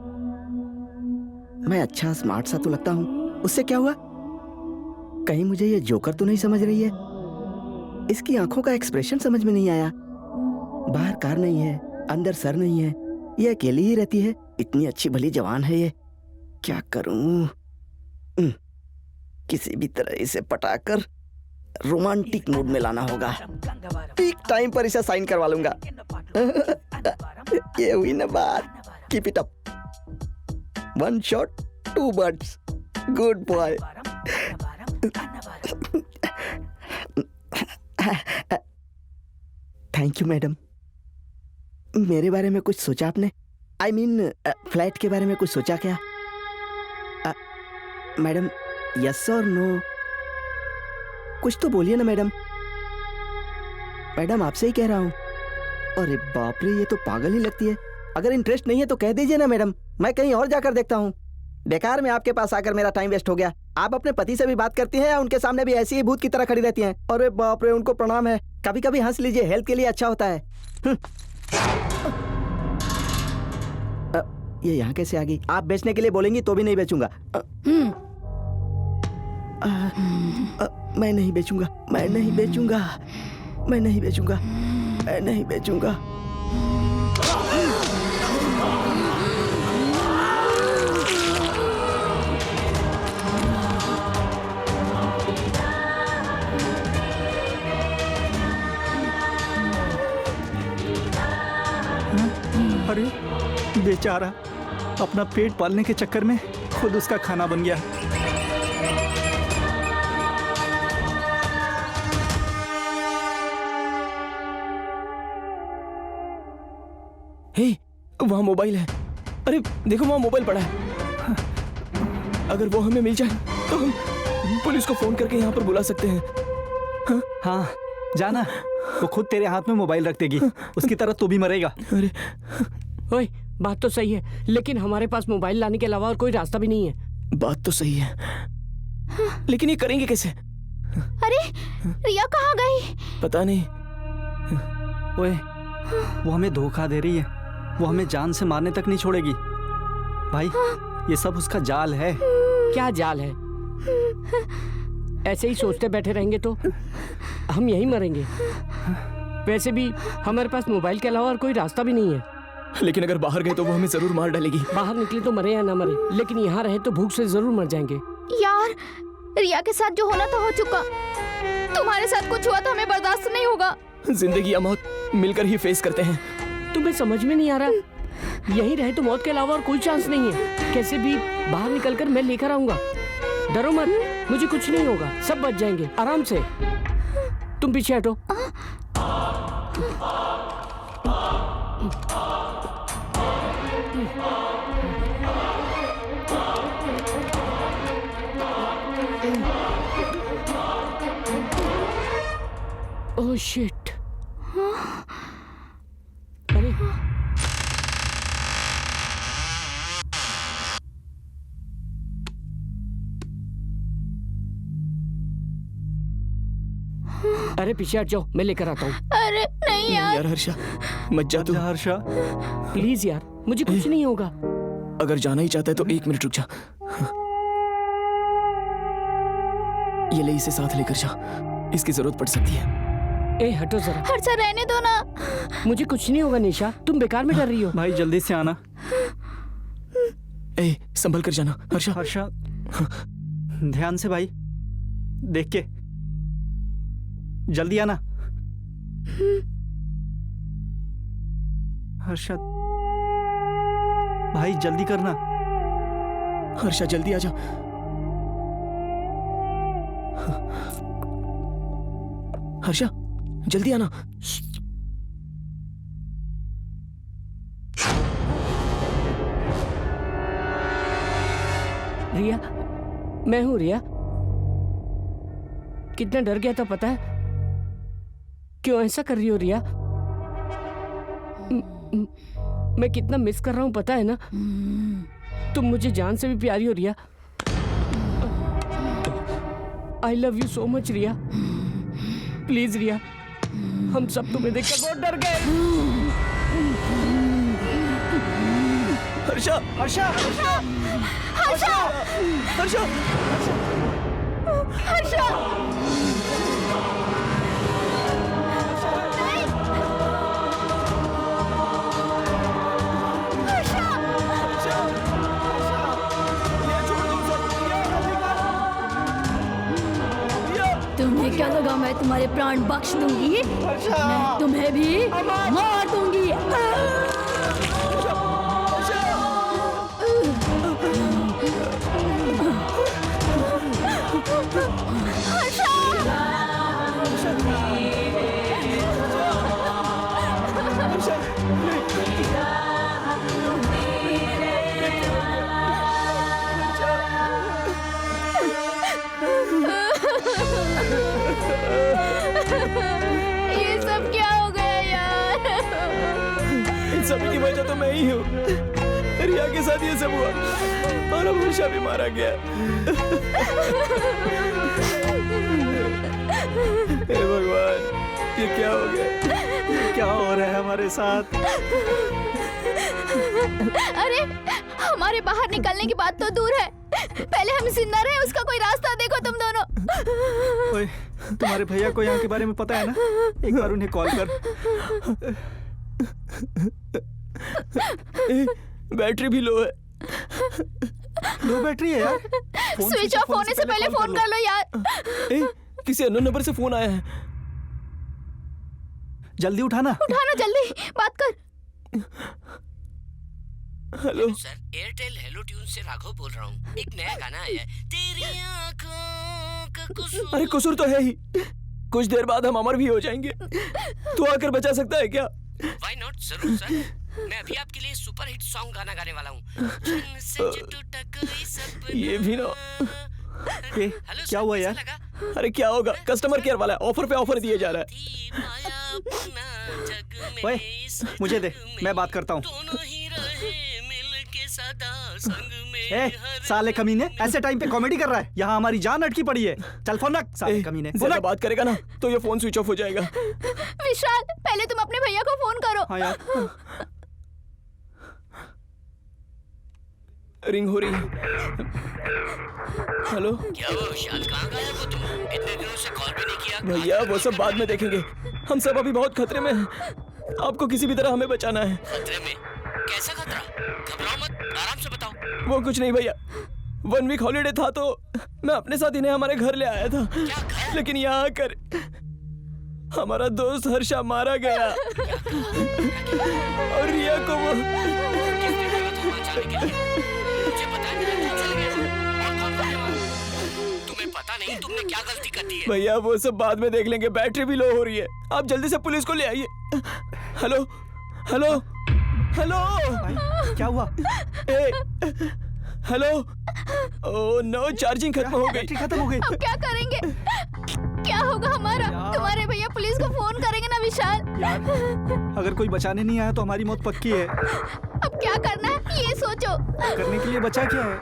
मैं अच्छा स्मार्ट सा तो लगता हूँ, उससे क्या हुआ? कहीं मुझे ये जोकर तो नहीं समझ रही है? इसकी आंखों का एक्सप्रेशन समझ में नहीं आया। बाहर कार नहीं है, अंदर सर नहीं है, ये अकेली ही रहती है। इतनी अच्छी भली जवान है ये, क्या करूं? किसी भी तरह इसे पटाकर रोमांटिक मूड में लाना होगा। पीक टाइम पर इसे साइन करवा लूंगा। ये हुई ना बात। Keep it up. 1 shot 2 birds. Good boy. Thank you madam. मेरे बारे में कुछ सोचा आपने? I mean, फ्लैट के बारे में कुछ सोचा क्या? मैडम यस और नो कुछ तो बोलिए ना मैडम। मैडम आपसे ही कह रहा हूँ। अरे बाप रे, ये तो पागल ही लगती है। अगर इंटरेस्ट नहीं है तो कह दीजिए ना मैडम, मैं कहीं और जाकर देखता हूँ। बेकार में आपके पास आकर मेरा टाइम वेस्ट हो गया। आप अपने पति से भी बात करती हैं या उनके सामने भी ऐसी ही भूत की तरह खड़ी रहती हैं? अरे बाप रे, उनको प्रणाम है, कभी कभी हंस लीजिए, हेल्थ के लिए अच्छा होता है। ये यहाँ कैसे आ गई? आप बेचने के लिए बोलेंगी तो भी नहीं बेचूंगा। मैं नहीं बेचूंगा, मैं नहीं बेचूंगा, मैं नहीं बेचूंगा, मैं नहीं बेचूंगा। अरे बेचारा अपना पेट पालने के चक्कर में खुद उसका खाना बन गया। हे, वहाँ मोबाइल है। अरे देखो वहाँ मोबाइल पड़ा है। अगर वो हमें मिल जाए तो हम पुलिस को फोन करके यहाँ पर बुला सकते हैं। हाँ जाना, वो खुद तेरे हाथ में मोबाइल रख देगी, उसकी तरह तू भी मरेगा। अरे ओए, बात तो सही है, लेकिन हमारे पास मोबाइल लाने के अलावा और कोई रास्ता भी नहीं है। बात तो सही है, लेकिन ये करेंगे कैसे? अरे रिया कहाँ गई? पता नहीं। ओए, वो हमें धोखा दे रही है, वो हमें जान से मारने तक नहीं छोड़ेगी। भाई ये सब उसका जाल है। क्या जाल है? ऐसे ही सोचते बैठे रहेंगे तो हम यहीं मरेंगे। वैसे भी हमारे पास मोबाइल के अलावा और कोई रास्ता भी नहीं है। लेकिन अगर बाहर गए तो वो हमें जरूर मार डालेगी। बाहर निकले तो मरे या ना मरे, लेकिन यहाँ रहे तो भूख से जरूर मर जाएंगे। यार रिया के साथ जो होना था हो चुका, तुम्हारे साथ कुछ हुआ तो हमें बर्दाश्त नहीं होगा। जिंदगी या मौत मिलकर ही फेस करते हैं। तुम्हें समझ में नहीं आ रहा? यहीं रहे तो मौत के अलावा और कोई चांस नहीं है। कैसे भी बाहर निकलकर मैं लेकर आऊंगा। डरो मत, मुझे कुछ नहीं होगा, सब बच जाएंगे आराम से। तुम पीछे हटो। Oh shit. अरे अरे पीछे हट जाओ, मैं लेकर आता हूँ। अरे नहीं यार। यार हर्षा मत जा तू। हर्षा प्लीज यार, मुझे कुछ नहीं होगा। अगर जाना ही चाहता है तो 1 मिनट रुक जा। ये ले, इसे साथ लेकर जा, इसकी जरूरत पड़ सकती है। ए हटो जरा। हर्षा रहने दो ना। मुझे कुछ नहीं होगा निशा, तुम बेकार में डर रही हो। भाई जल्दी से आना। ए संभल कर जाना हर्षा। हर्षा ध्यान से भाई, देख के जल्दी आना। हर्षा भाई जल्दी करना। हर्षा जल्दी आ जा। हर्षा जल्दी आना। रिया, मैं हूँ रिया। कितना डर गया था पता है? क्यों ऐसा कर रही हो रिया? मैं कितना मिस कर रहा हूँ पता है ना? तुम मुझे जान से भी प्यारी हो Riya. I love you so much Riya. Please Riya, हम सब तुम्हें देखकर बहुत डर गए। हर्षा हर्षा हर्षा हर्षा हर्षा हर्षा तुम्हें क्या लगा मैं तुम्हारे प्राण बख्श दूंगी? मैं तुम्हें भी मार दूंगी। ये सब क्या हो गया यार? इन सभी की वजह तो मैं ही हूँ। रिया के साथ ये सब हुआ और अब हर्षा भी मारा गया। हे भगवान। ये क्या हो गया? क्या हो रहा है हमारे साथ? अरे हमारे बाहर निकलने की बात तो दूर है, पहले हम जिंदा रहे उसका कोई रास्ता देखो तुम दोनों। ओए, तुम्हारे भैया को यहाँ के बारे में पता है ना? एक बार उन्हें कॉल कर। बैटरी भी लो है। लो बैटरी है यार। स्विच ऑफ होने से पहले फोन कर लो यार। किसी अननोन नंबर से फोन आया है। जल्दी उठाना। उठाना जल्दी, बात कर। Hello sir, Airtel hello tune से राघव बोल रहा हूँ। एक नया गाना आया है, तेरी आँखों का कसूर। अरे कसूर तो है ही, कुछ देर बाद हम अमर भी हो जाएंगे। तू आकर बचा सकता है क्या? Why not? जरूर सर, मैं अभी आपके लिए सुपर हिट सॉन्ग गाना गाने वाला हूँ। ये भी ना। ये क्या हुआ यार? अरे क्या होगा, कस्टमर केयर वाला है, ऑफर पे ऑफर दिए जा रहा है। ओए, मुझे दे, मैं बात करता हूँ। ए, साले कमीने, ऐसे टाइम पे कॉमेडी कर रहा है? यहाँ हमारी जान अटकी पड़ी है। चल फोन रख, साले कमीने। ज्यादा बात करेगा ना तो ये फोन स्विच ऑफ हो जाएगा। विशाल, पहले तुम अपने भैया को फोन करो। हाँ यार। रिंग हो रही है। हेलो, क्या वो विशाल, कहाँ गए हो तुम? इतने दिनों से कॉल भी नहीं किया। भैया वो सब बाद में देखेंगे, हम सब अभी बहुत खतरे में हैं। आपको किसी भी तरह हमें बचाना है। खतरे में? कैसा खतरा? घबराओ मत, आराम से बताओ। वो कुछ नहीं भैया, 1 वीक हॉलीडे था तो मैं अपने साथ इन्हें हमारे घर ले आया था। क्या घर? लेकिन यहाँ आकर हमारा दोस्त हर्षा मारा गया और रिया को वो किसने बोला था बचाने के लिए? मुझे पता है मेरा क्यों चले गए। और कौन था वहाँ? तुम्हें पता नहीं तुमने क्या गलती कर दी है? भैया वो सब बाद में देख लेंगे, बैटरी भी लो हो रही है। आप जल्दी से पुलिस को ले आइए। हेलो हेलो हेलो, क्या हुआ? हेलो। ओह नो, चार्जिंग खत्म हो गई। बैटरी खत्म हो गई। अब क्या करेंगे? क्या होगा हमारा? तुम्हारे भैया पुलिस को फोन करेंगे ना विशाल? यार, अगर कोई बचाने नहीं आया तो हमारी मौत पक्की है। अब क्या करना है ये सोचो। करने के लिए बचा क्या है?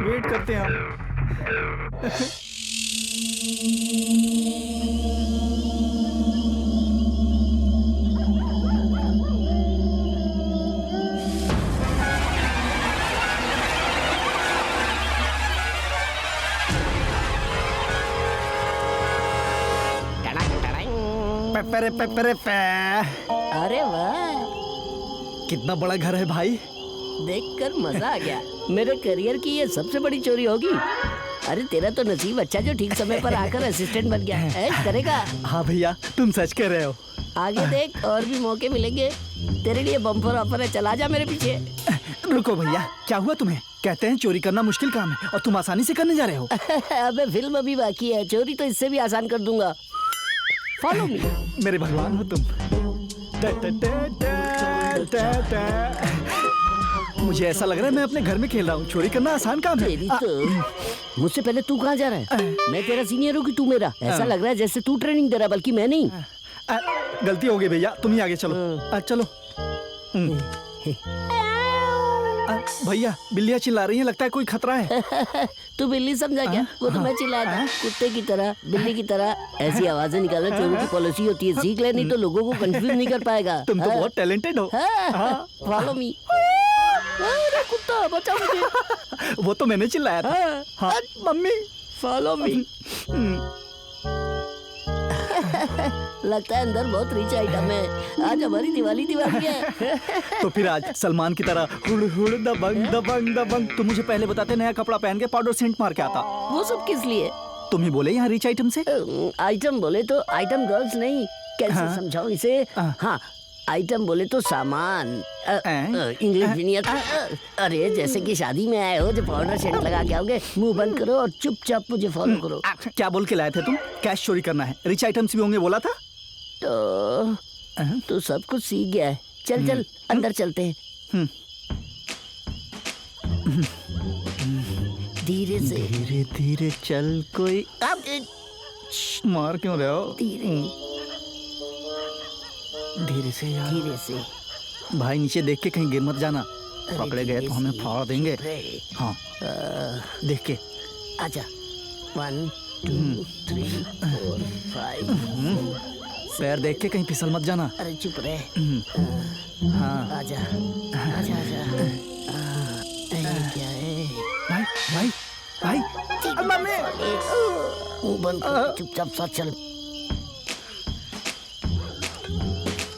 वेट करते हैं हम। पेपरे पेपरे पे। अरे वाह, कितना बड़ा घर है भाई। देखकर मजा आ गया। मेरे करियर की ये सबसे बड़ी चोरी होगी। अरे तेरा तो नसीब अच्छा जो ठीक समय पर आकर असिस्टेंट बन गया। ऐश करेगा। हाँ भैया, तुम सच कह रहे हो। आगे देख, और भी मौके मिलेंगे तेरे लिए। बम्पर ऑफर है, चला जा मेरे पीछे। रुको भैया, क्या हुआ तुम्हें? कहते हैं चोरी करना मुश्किल काम है और तुम आसानी से करने जा रहे हो। अबे फिल्म अभी बाकी है, चोरी तो इससे भी आसान कर दूंगा। Follow me. मेरे भगवान हो तुम। मुझे ऐसा लग रहा है मैं अपने घर में खेल रहा हूँ। चोरी करना आसान काम है। तेरी तो मुझसे पहले तू कहाँ जा रहा है? मैं तेरा सीनियर हूँ कि तू मेरा? ऐसा लग रहा है जैसे तू ट्रेनिंग दे रहा, बल्कि मैं नहीं। गलती हो गई भैया, तुम ही आगे चलो। चलो। भैया, बिल्लियाँ चिल्ला रही हैं, लगता है कोई खतरा है। तू बिल्ली समझा क्या? वो तो मैं चिल्ला रहा था, कुत्ते की तरह, बिल्ली की तरह। ऐसी आवाजें निकालना चोरों की पॉलिसी होती है, सीख ले, नहीं तो लोगों को कंफ्यूज नहीं कर पाएगा। तुम तो बहुत टैलेंटेड हो। Follow me. अरे कुत्ता, बचा मुझे। वो तो मैंने चिल्लाया था। हाँ, मम्मी फॉलो मी। लगता है अंदर बहुत रिच आइटम है। आज हमारी दिवाली है। तो फिर आज सलमान की तरह हुड़ हुड़ दबंग दबंग दबंग। तुम मुझे पहले बताते, नया कपड़ा पहन के पाउडर सेंट मार के आता। वो सब किस लिए? तुम ही बोले यहाँ रिच आइटम से। आइटम बोले तो आइटम गर्ल्स नहीं, कैसे समझाऊं इसे? हाँ, आइटम बोले तो सामान। इंग्लिश भी नहीं आता। अरे जैसे कि शादी में आए हो, जो पाउडर सेंट लगा के आओगे, मुंह बंद करो और चुपचाप मुझे फॉलो करो। क्या बोल के लाए थे तुम? कैश चोरी करना है, रिच आइटम्स भी होंगे बोला था। तो सब कुछ सीख गया है। चल चल अंदर चलते हैं। धीरे से, धीरे धीरे चल। कोई मार क्यों रहे हो? धीरे से यार, धीरे से। भाई नीचे देख के कहीं गिर मत जाना। पकड़े गए तो हमें फाड़ देंगे। हाँ, देख के। आजा। 1 2 3 4 5 पैर देख के कहीं फिसल मत जाना। अरे चुप रहे। हाँ आजा आजा आजा। ये क्या है? भाई भाई भाई मम्मी मुंह बंद कर, चुपचाप साथ चल।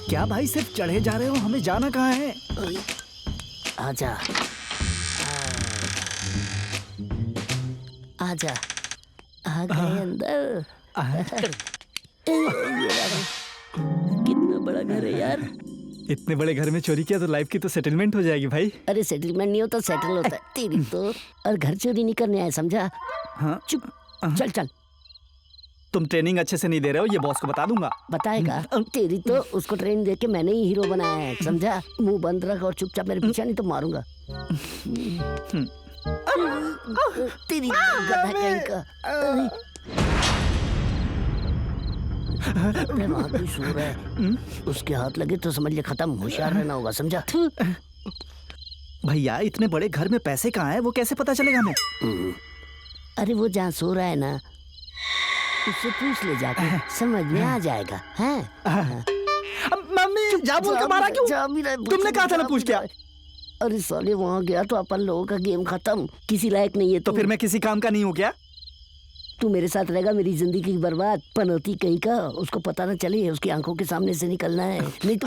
क्या भाई सिर्फ चढ़े जा रहे हो, हमें जाना कहाँ है? आजा आजा। आ गए अंदर। कितना बड़ा घर है यार। इतने बड़े घर में चोरी किया तो लाइफ की तो सेटलमेंट हो जाएगी भाई। अरे सेटलमेंट नहीं होता, सेटल होता है। तेरी तो। और घर चोरी नहीं करने आए, समझा? हाँ चुप, चल चल। तुम ट्रेनिंग अच्छे से नहीं दे रहे हो, ये बॉस को बता दूंगा। बताएगा? तेरी तो। उसको ट्रेनिंग दे के मैंने ही हीरो बनाया है, समझा? मुंह बंद रख और चुपचाप मेरे पीछे, नहीं तो मारूंगा। तेरी गधा कहीं का। अरे वहाँ कोई सो रहा है, उसके हाथ लगे तो समझ ले खत्म। होशियार रहना होगा, समझा? भैया इतने बड़े घर में पैसे कहाँ हैं, वो कैसे पता चलेगा हमें? अरे वो जहाँ सो रहा है ना, उससे पूछ ले जाके, समझ में आ जाएगा। हैं? मम्मी जा बोल के मारा क्यों? तुमने कहा था ना पूछ क्या? अरे साले वहाँ गया तो अपन लोगों का गेम खत्म। किसी लायक नहीं है तो फिर मैं किसी काम का नहीं हूँ क्या? तू मेरे साथ रहेगा, मेरी जिंदगी बर्बाद। पनौती कहीं का, उसको पता न चले, उसकी आंखों के सामने से निकलना है, नहीं तो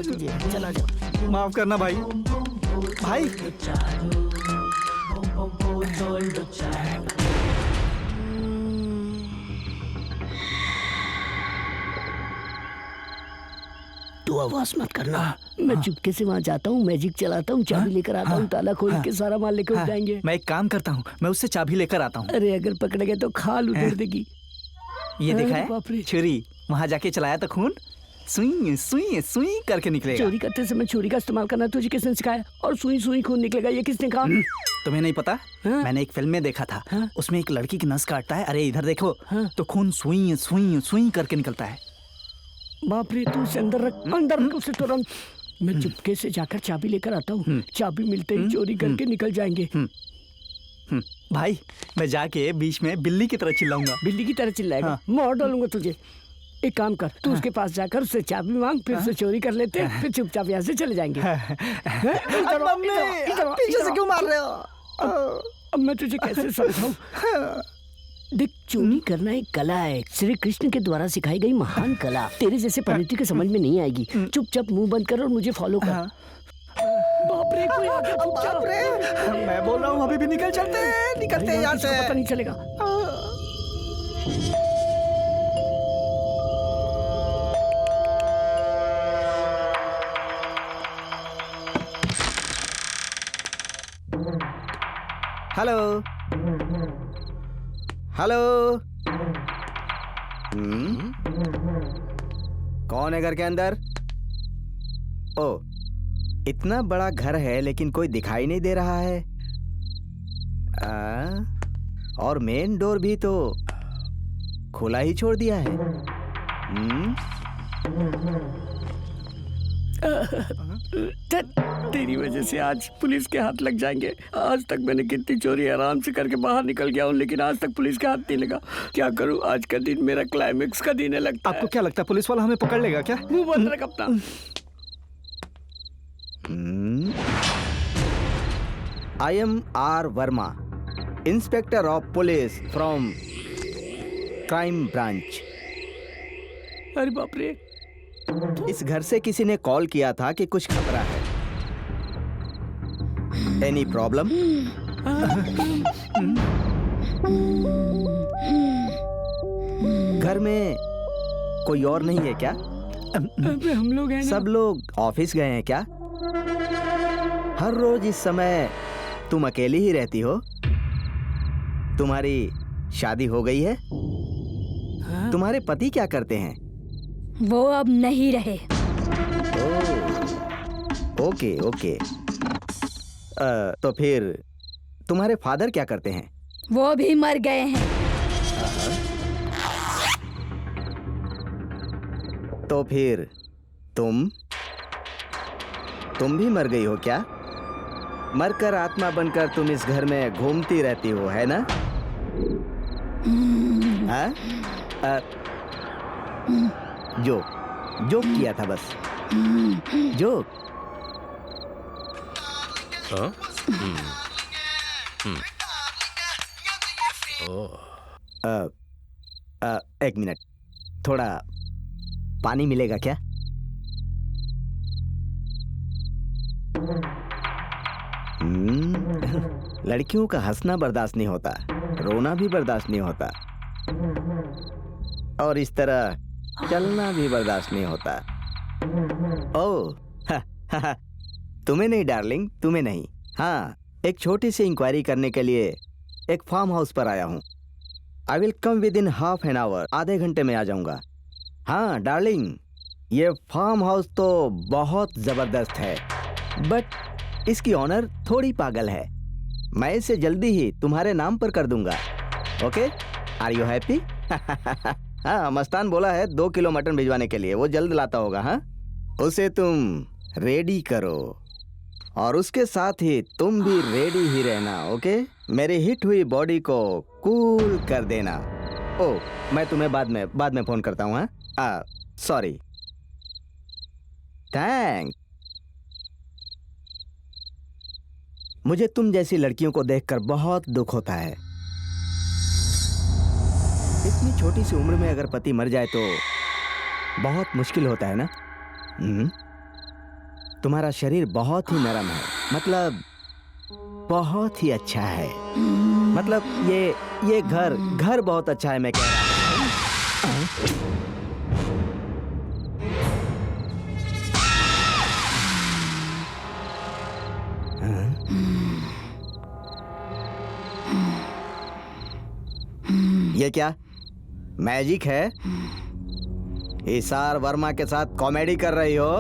तुझे। चला जाओ। माफ करना भाई। भाई तू आवाज मत करना। मैं चुपके से वहाँ जाता हूँ, मैजिक चलाता हूँ, चाबी लेकर आता हूँ, ताला खोल के सारा माल लेकर उठ जाएंगे। मैं एक काम करता हूँ, मैं उससे चाबी लेकर आता हूँ। अरे अगर पकड़ गए तो खाल उधेड़ देगी। ये देखा है छुरी, वहाँ जाके चलाया तो खून सुई सुई सुई करके निकलेगा। चोरी करते समय छुरी का इस्तेमाल करना तुझे किसने सिखाया? और सुई सुई खून निकलेगा, ये किसने कहा? तुम्हें नहीं पता? मैंने एक फिल्म में देखा था, उसमें एक लड़की की नस काटता है, अरे इधर देखो, तो खून सुई सुई सुई करके निकलता है। बाप रे, तू उसे अंदर रख, अंदर रख उसे तुरंत। मैं चुपके से जाकर चाबी लेकर आता हूँ, चाबी मिलते ही चोरी करके निकल जाएंगे। भाई मैं जाके बीच में बिल्ली की तरह चिल्लाऊंगा। बिल्ली की तरह चिल्लाएगा? मार डालूंगा तुझे। एक काम कर, तू उसके पास जाकर उससे चाबी मांग, फिर से चोरी कर लेते हैं, फिर चुपचाप यहाँ से चले जाएंगे। पीछे से क्यों मार रहे हो? अब मैं तुझे कैसे समझाऊं? देख, चोरी करना एक कला है, श्री कृष्ण के द्वारा सिखाई गई महान कला। तेरे जैसे पंडित के समझ में नहीं आएगी। चुपचाप मुंह बंद कर और मुझे फॉलो कर। बाप रे, कोई आ गया, बाप रे, मैं बोल रहा हूँ अभी भी निकल चलते हैं, निकलते हैं यहाँ से। पता नहीं चलेगा। Hello hello. कौन है घर के अंदर? ओ, इतना बड़ा घर है लेकिन कोई दिखाई नहीं दे रहा है। और मेन डोर भी तो खुला ही छोड़ दिया है। तेरी वजह से आज पुलिस के हाथ लग जाएंगे। आज तक मैंने कितनी चोरी आराम से करके बाहर निकल गया हूँ, लेकिन आज तक पुलिस के हाथ नहीं लगा। क्या करूँ, आज का दिन मेरा क्लाइमेक्स का दिन है लगता है। आपको क्या लगता है पुलिस वाला हमें पकड़ लेगा क्या? मुंह बंद रख अपना। I am R. Verma, Inspector of Police from Crime Branch. अरे बाप रे, इस घर से किसी ने कॉल किया था कि कुछ खतरा है। Any problem? घर में कोई और नहीं है क्या? अबे हम लोग हैं ना। सब लोग ऑफिस गए हैं क्या? हर रोज इस समय तुम अकेली ही रहती हो? तुम्हारी शादी हो गई है? तुम्हारे पति क्या करते हैं? वो अब नहीं रहे। Okay okay. तो फिर तुम्हारे फादर क्या करते हैं? वो भी मर गए हैं। तो फिर तुम भी मर गई हो क्या? मरकर आत्मा बनकर तुम इस घर में घूमती रहती हो, है ना? जोक किया था बस, जोक। एक मिनट, थोड़ा पानी मिलेगा क्या? लड़कियों का हंसना बर्दाश्त नहीं होता, रोना भी बर्दाश्त नहीं होता, और इस तरह चलना भी बर्दाश्त नहीं होता। ओह, तुम्हें नहीं डार्लिंग, तुम्हें नहीं। हाँ, एक छोटी सी इंक्वायरी करने के लिए एक फार्म हाउस पर आया हूँ। I will come with in half an hour, आधे घंटे में आ जाऊंगा। हाँ डार्लिंग, ये फार्म हाउस तो बहुत जबरदस्त है, बट इसकी ऑनर थोड़ी पागल है। मैं इसे जल्दी ही तुम्हारे नाम पर कर दूंगा। Okay, are you happy? हाँ, मस्तान बोला है 2 किलो मटन भिजवाने के लिए, वो जल्द लाता होगा। हाँ, उसे तुम रेडी करो और उसके साथ ही तुम भी रेडी ही रहना। ओके, मेरी हिट हुई बॉडी को कूल कर देना। ओह, मैं तुम्हें बाद में फोन करता हूँ। हाँ, सॉरी, थैंक। मुझे तुम जैसी लड़कियों को देखकर बहुत दुख होता है। इतनी छोटी सी उम्र में अगर पति मर जाए तो बहुत मुश्किल होता है ना। तुम्हारा शरीर बहुत ही नरम है, मतलब बहुत ही अच्छा है। मतलब ये घर बहुत अच्छा है, मैं कह रहा हूँ। ये क्या मैजिक है? इसार वर्मा के साथ कॉमेडी कर रही हो?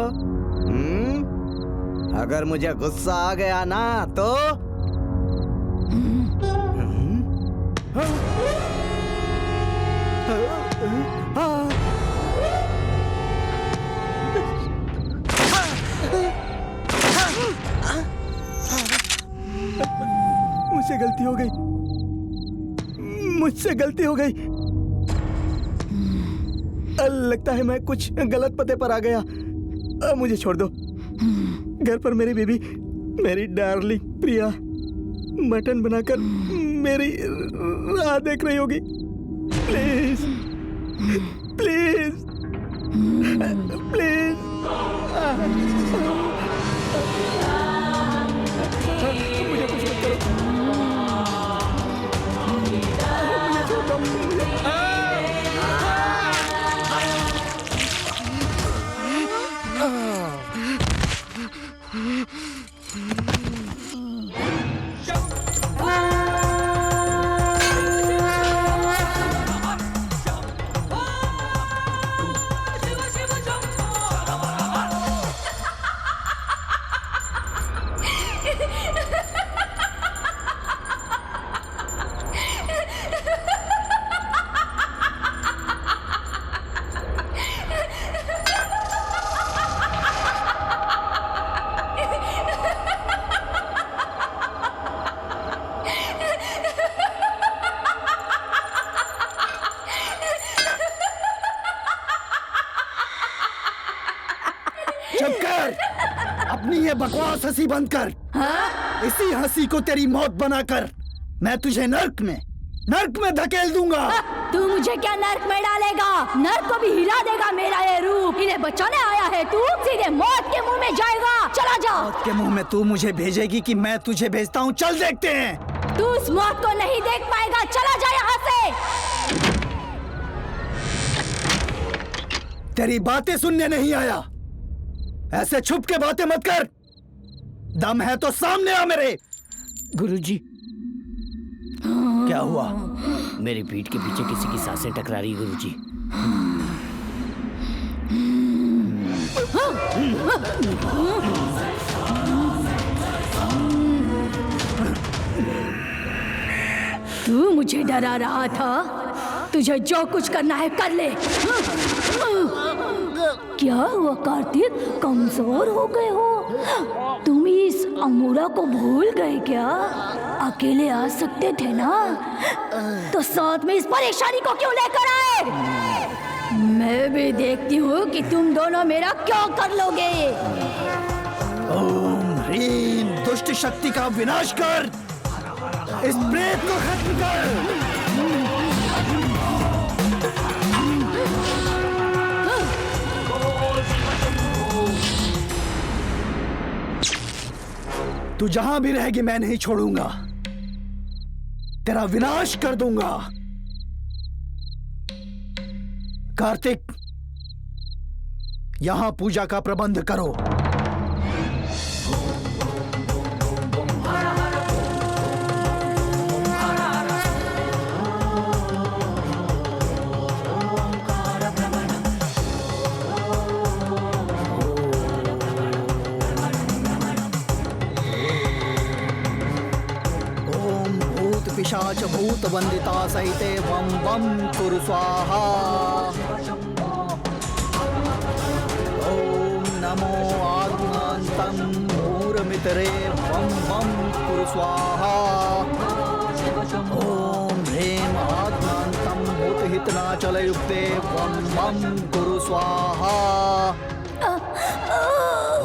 अगर मुझे गुस्सा आ गया ना तो मुझसे गलती हो गई, मुझसे गलती हो गई। लगता है मैं कुछ गलत पते पर आ गया। मुझे छोड़ दो। घर पर मेरी बेबी, मेरी डार्लिंग प्रिया मटन बनाकर मेरी राह देख रही होगी। प्लीज प्लीज प्लीज, मुझे कुछ मत करो। मुझे छोड़ दो, अपनी ये बकवास हंसी बंद कर। हाँ? इसी हंसी को तेरी मौत बनाकर मैं तुझे नर्क में धकेल दूंगा। तू मुझे क्या नर्क में डालेगा? नर्क को भी हिला देगा मेरा ये रूप। इन्हें बचाने आया है तू, सीधे मौत के मुंह में जाएगा। चला जा। मौत के मुंह में तू मुझे भेजेगी कि मैं तुझे भेजता हूँ? चल देखते हैं। तू उस मौत को नहीं देख पाएगा। चला जा यहाँ से। तेरी बातें सुनने नहीं आया। ऐसे छुप के बातें मत कर। दम है तो सामने आ मेरे। गुरुजी, क्या हुआ? मेरी पीठ के पीछे किसी की सांसें टकरा रही गुरुजी। तू मुझे डरा रहा था? तुझे जो कुछ करना है कर ले। क्या हुआ कार्तिक, कमजोर हो गए हो? तुम इस अमूरा को भूल गए क्या? अकेले आ सकते थे ना, तो साथ में इस परेशानी को क्यों लेकर आए? मैं भी देखती हूँ कि तुम दोनों मेरा क्या कर लोगे। ओम ह्रीम दुष्ट शक्ति का विनाश कर, इस प्रेत को खत्म कर। तू जहां भी रहेगी मैं नहीं छोड़ूंगा, तेरा विनाश कर दूंगा। कार्तिक, यहां पूजा का प्रबंध करो। पिशाच भूत वंदिता सहिते वम वम कुरु स्वाहा। ओम नमो आत्मान्तं मूरमितरे वम वम कुरु स्वाहा। ओम ह्रीम आत्मान्तं भूतहितनाचलयुक्ते वम वम कुरु स्वाहा।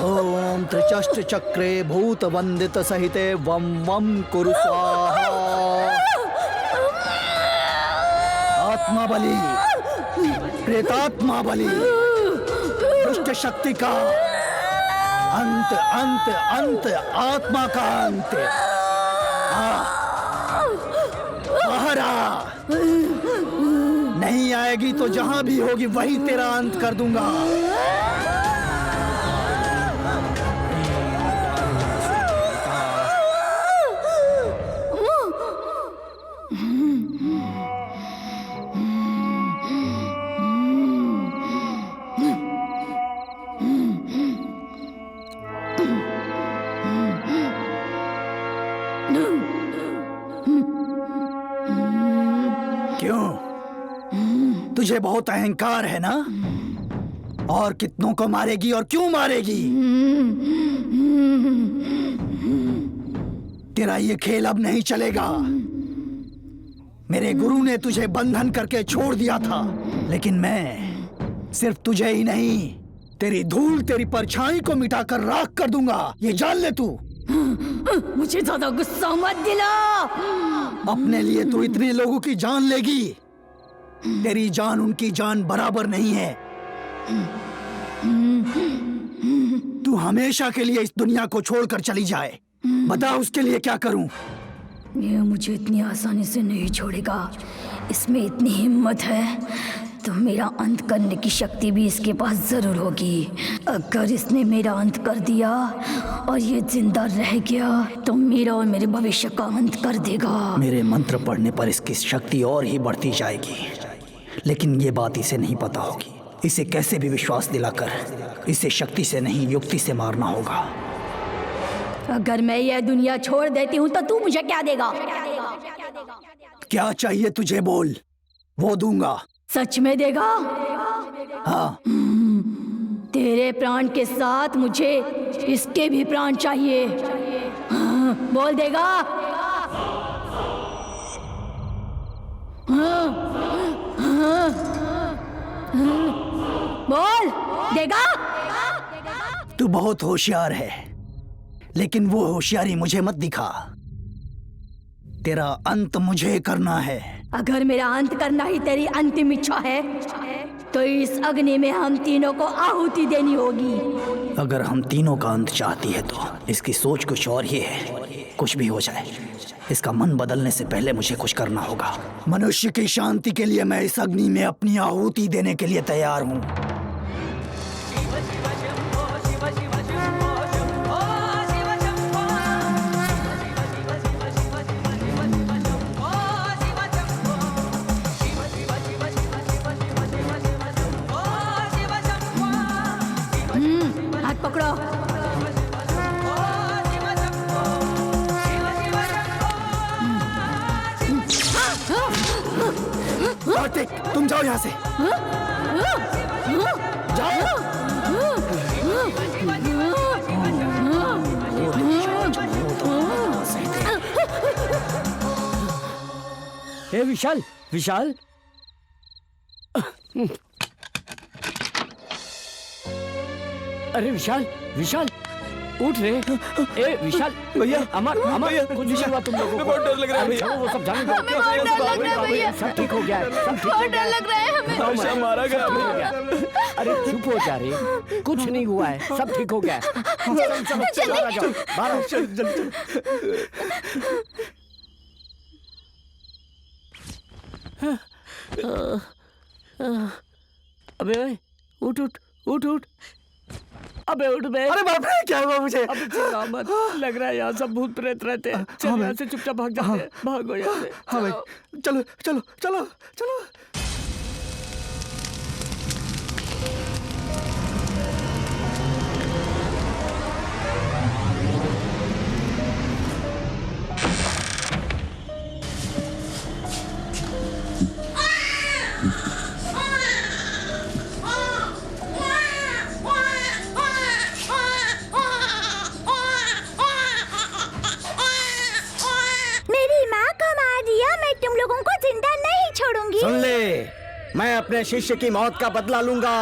ओम त्रिचष्ट चक्रे भूत वंदित सहिते वम वम कुरु स्वाहा। आत्मा बलि, प्रेतात्मा बलि, दुष्ट शक्ति का अंत अंत अंत, आत्मा का अंत। बाहर आ, नहीं आएगी तो जहां भी होगी वही तेरा अंत कर दूंगा। तुझे बहुत अहंकार है ना? और कितनों को मारेगी और क्यों मारेगी? तेरा ये खेल अब नहीं चलेगा। मेरे गुरु ने तुझे बंधन करके छोड़ दिया था, लेकिन मैं सिर्फ तुझे ही नहीं, तेरी धूल, तेरी परछाई को मिटाकर राख कर दूंगा। ये जान ले तू। मुझे ज्यादा गुस्सा मत दिला। अपने लिए तू इतने लोगों की जान लेगी, तेरी जान उनकी जान बराबर नहीं है। तू हमेशा के लिए इस दुनिया को छोड़कर चली जाए, बता उसके लिए क्या करूं? ये मुझे इतनी आसानी से नहीं छोड़ेगा। इसमें इतनी हिम्मत है तो मेरा अंत करने की शक्ति भी इसके पास जरूर होगी। अगर इसने मेरा अंत कर दिया और ये जिंदा रह गया तो मेरा और मेरे भविष्य का अंत कर देगा। मेरे मंत्र पढ़ने पर इसकी शक्ति और ही बढ़ती जाएगी, लेकिन ये बात इसे नहीं पता होगी। इसे कैसे भी विश्वास दिलाकर इसे शक्ति से नहीं युक्ति से मारना होगा। अगर मैं ये दुनिया छोड़ देती हूँ तो तू मुझे क्या देगा? क्या चाहिए तुझे बोल, वो दूंगा। सच में देगा? हाँ। तेरे प्राण के साथ मुझे इसके भी प्राण चाहिए। हाँ, बोल देगा? हाँ, हाँ, बोल देगा? तू बहुत होशियार है, लेकिन वो होशियारी मुझे मत दिखा। तेरा अंत मुझे करना है। अगर मेरा अंत करना ही तेरी अंतिम इच्छा है तो इस अग्नि में हम तीनों को आहुति देनी होगी। अगर हम तीनों का अंत चाहती है तो इसकी सोच कुछ और ही है। कुछ भी हो जाए, इसका मन बदलने से पहले मुझे कुछ करना होगा। मनुष्य की शांति के लिए मैं इस अग्नि में अपनी आहुति देने के लिए तैयार हूँ। हाथ पकड़ो। कार्तिक, तुम जाओ यहाँ से। जाओ। हे विशाल, विशाल, अरे विशाल, विशाल उठ रे। ए विशाल, भैया, अमर, अमर कुछ नहीं हुआ तुम लोगों को? बहुत डर लग रहा है अरे भैया। छोड़ो, वो सब जाने दो। हमें बहुत डर लग रहा है भैया। सब ठीक हो गया है, सब ठीक हो बहुत गया डर है। लग रहा है हमें। हमेशा मारा गया ठीक हो गया। अरे चुप हो जा रे, कुछ नहीं हुआ है, सब ठीक हो गया है। चल बाहर आ जाओ, बाहर आओ। चल। अबे ओए, उठ उठ उठ उठ। अबे उठ बे। अरे बाप रे, क्या हुआ मुझे? अबे चिल्ला मत, लग रहा है यहाँ सब भूत प्रेत रहते हैं। चल यहाँ से चुपचाप भाग जाते हैं, भागो यहाँ से। हाँ भाई, चलो चलो चलो चलो। मेरी माँ को मार दिया, मैं तुम लोगों को जिंदा नहीं छोड़ूंगी। सुन ले, मैं अपने शिष्य की मौत का बदला लूंगा।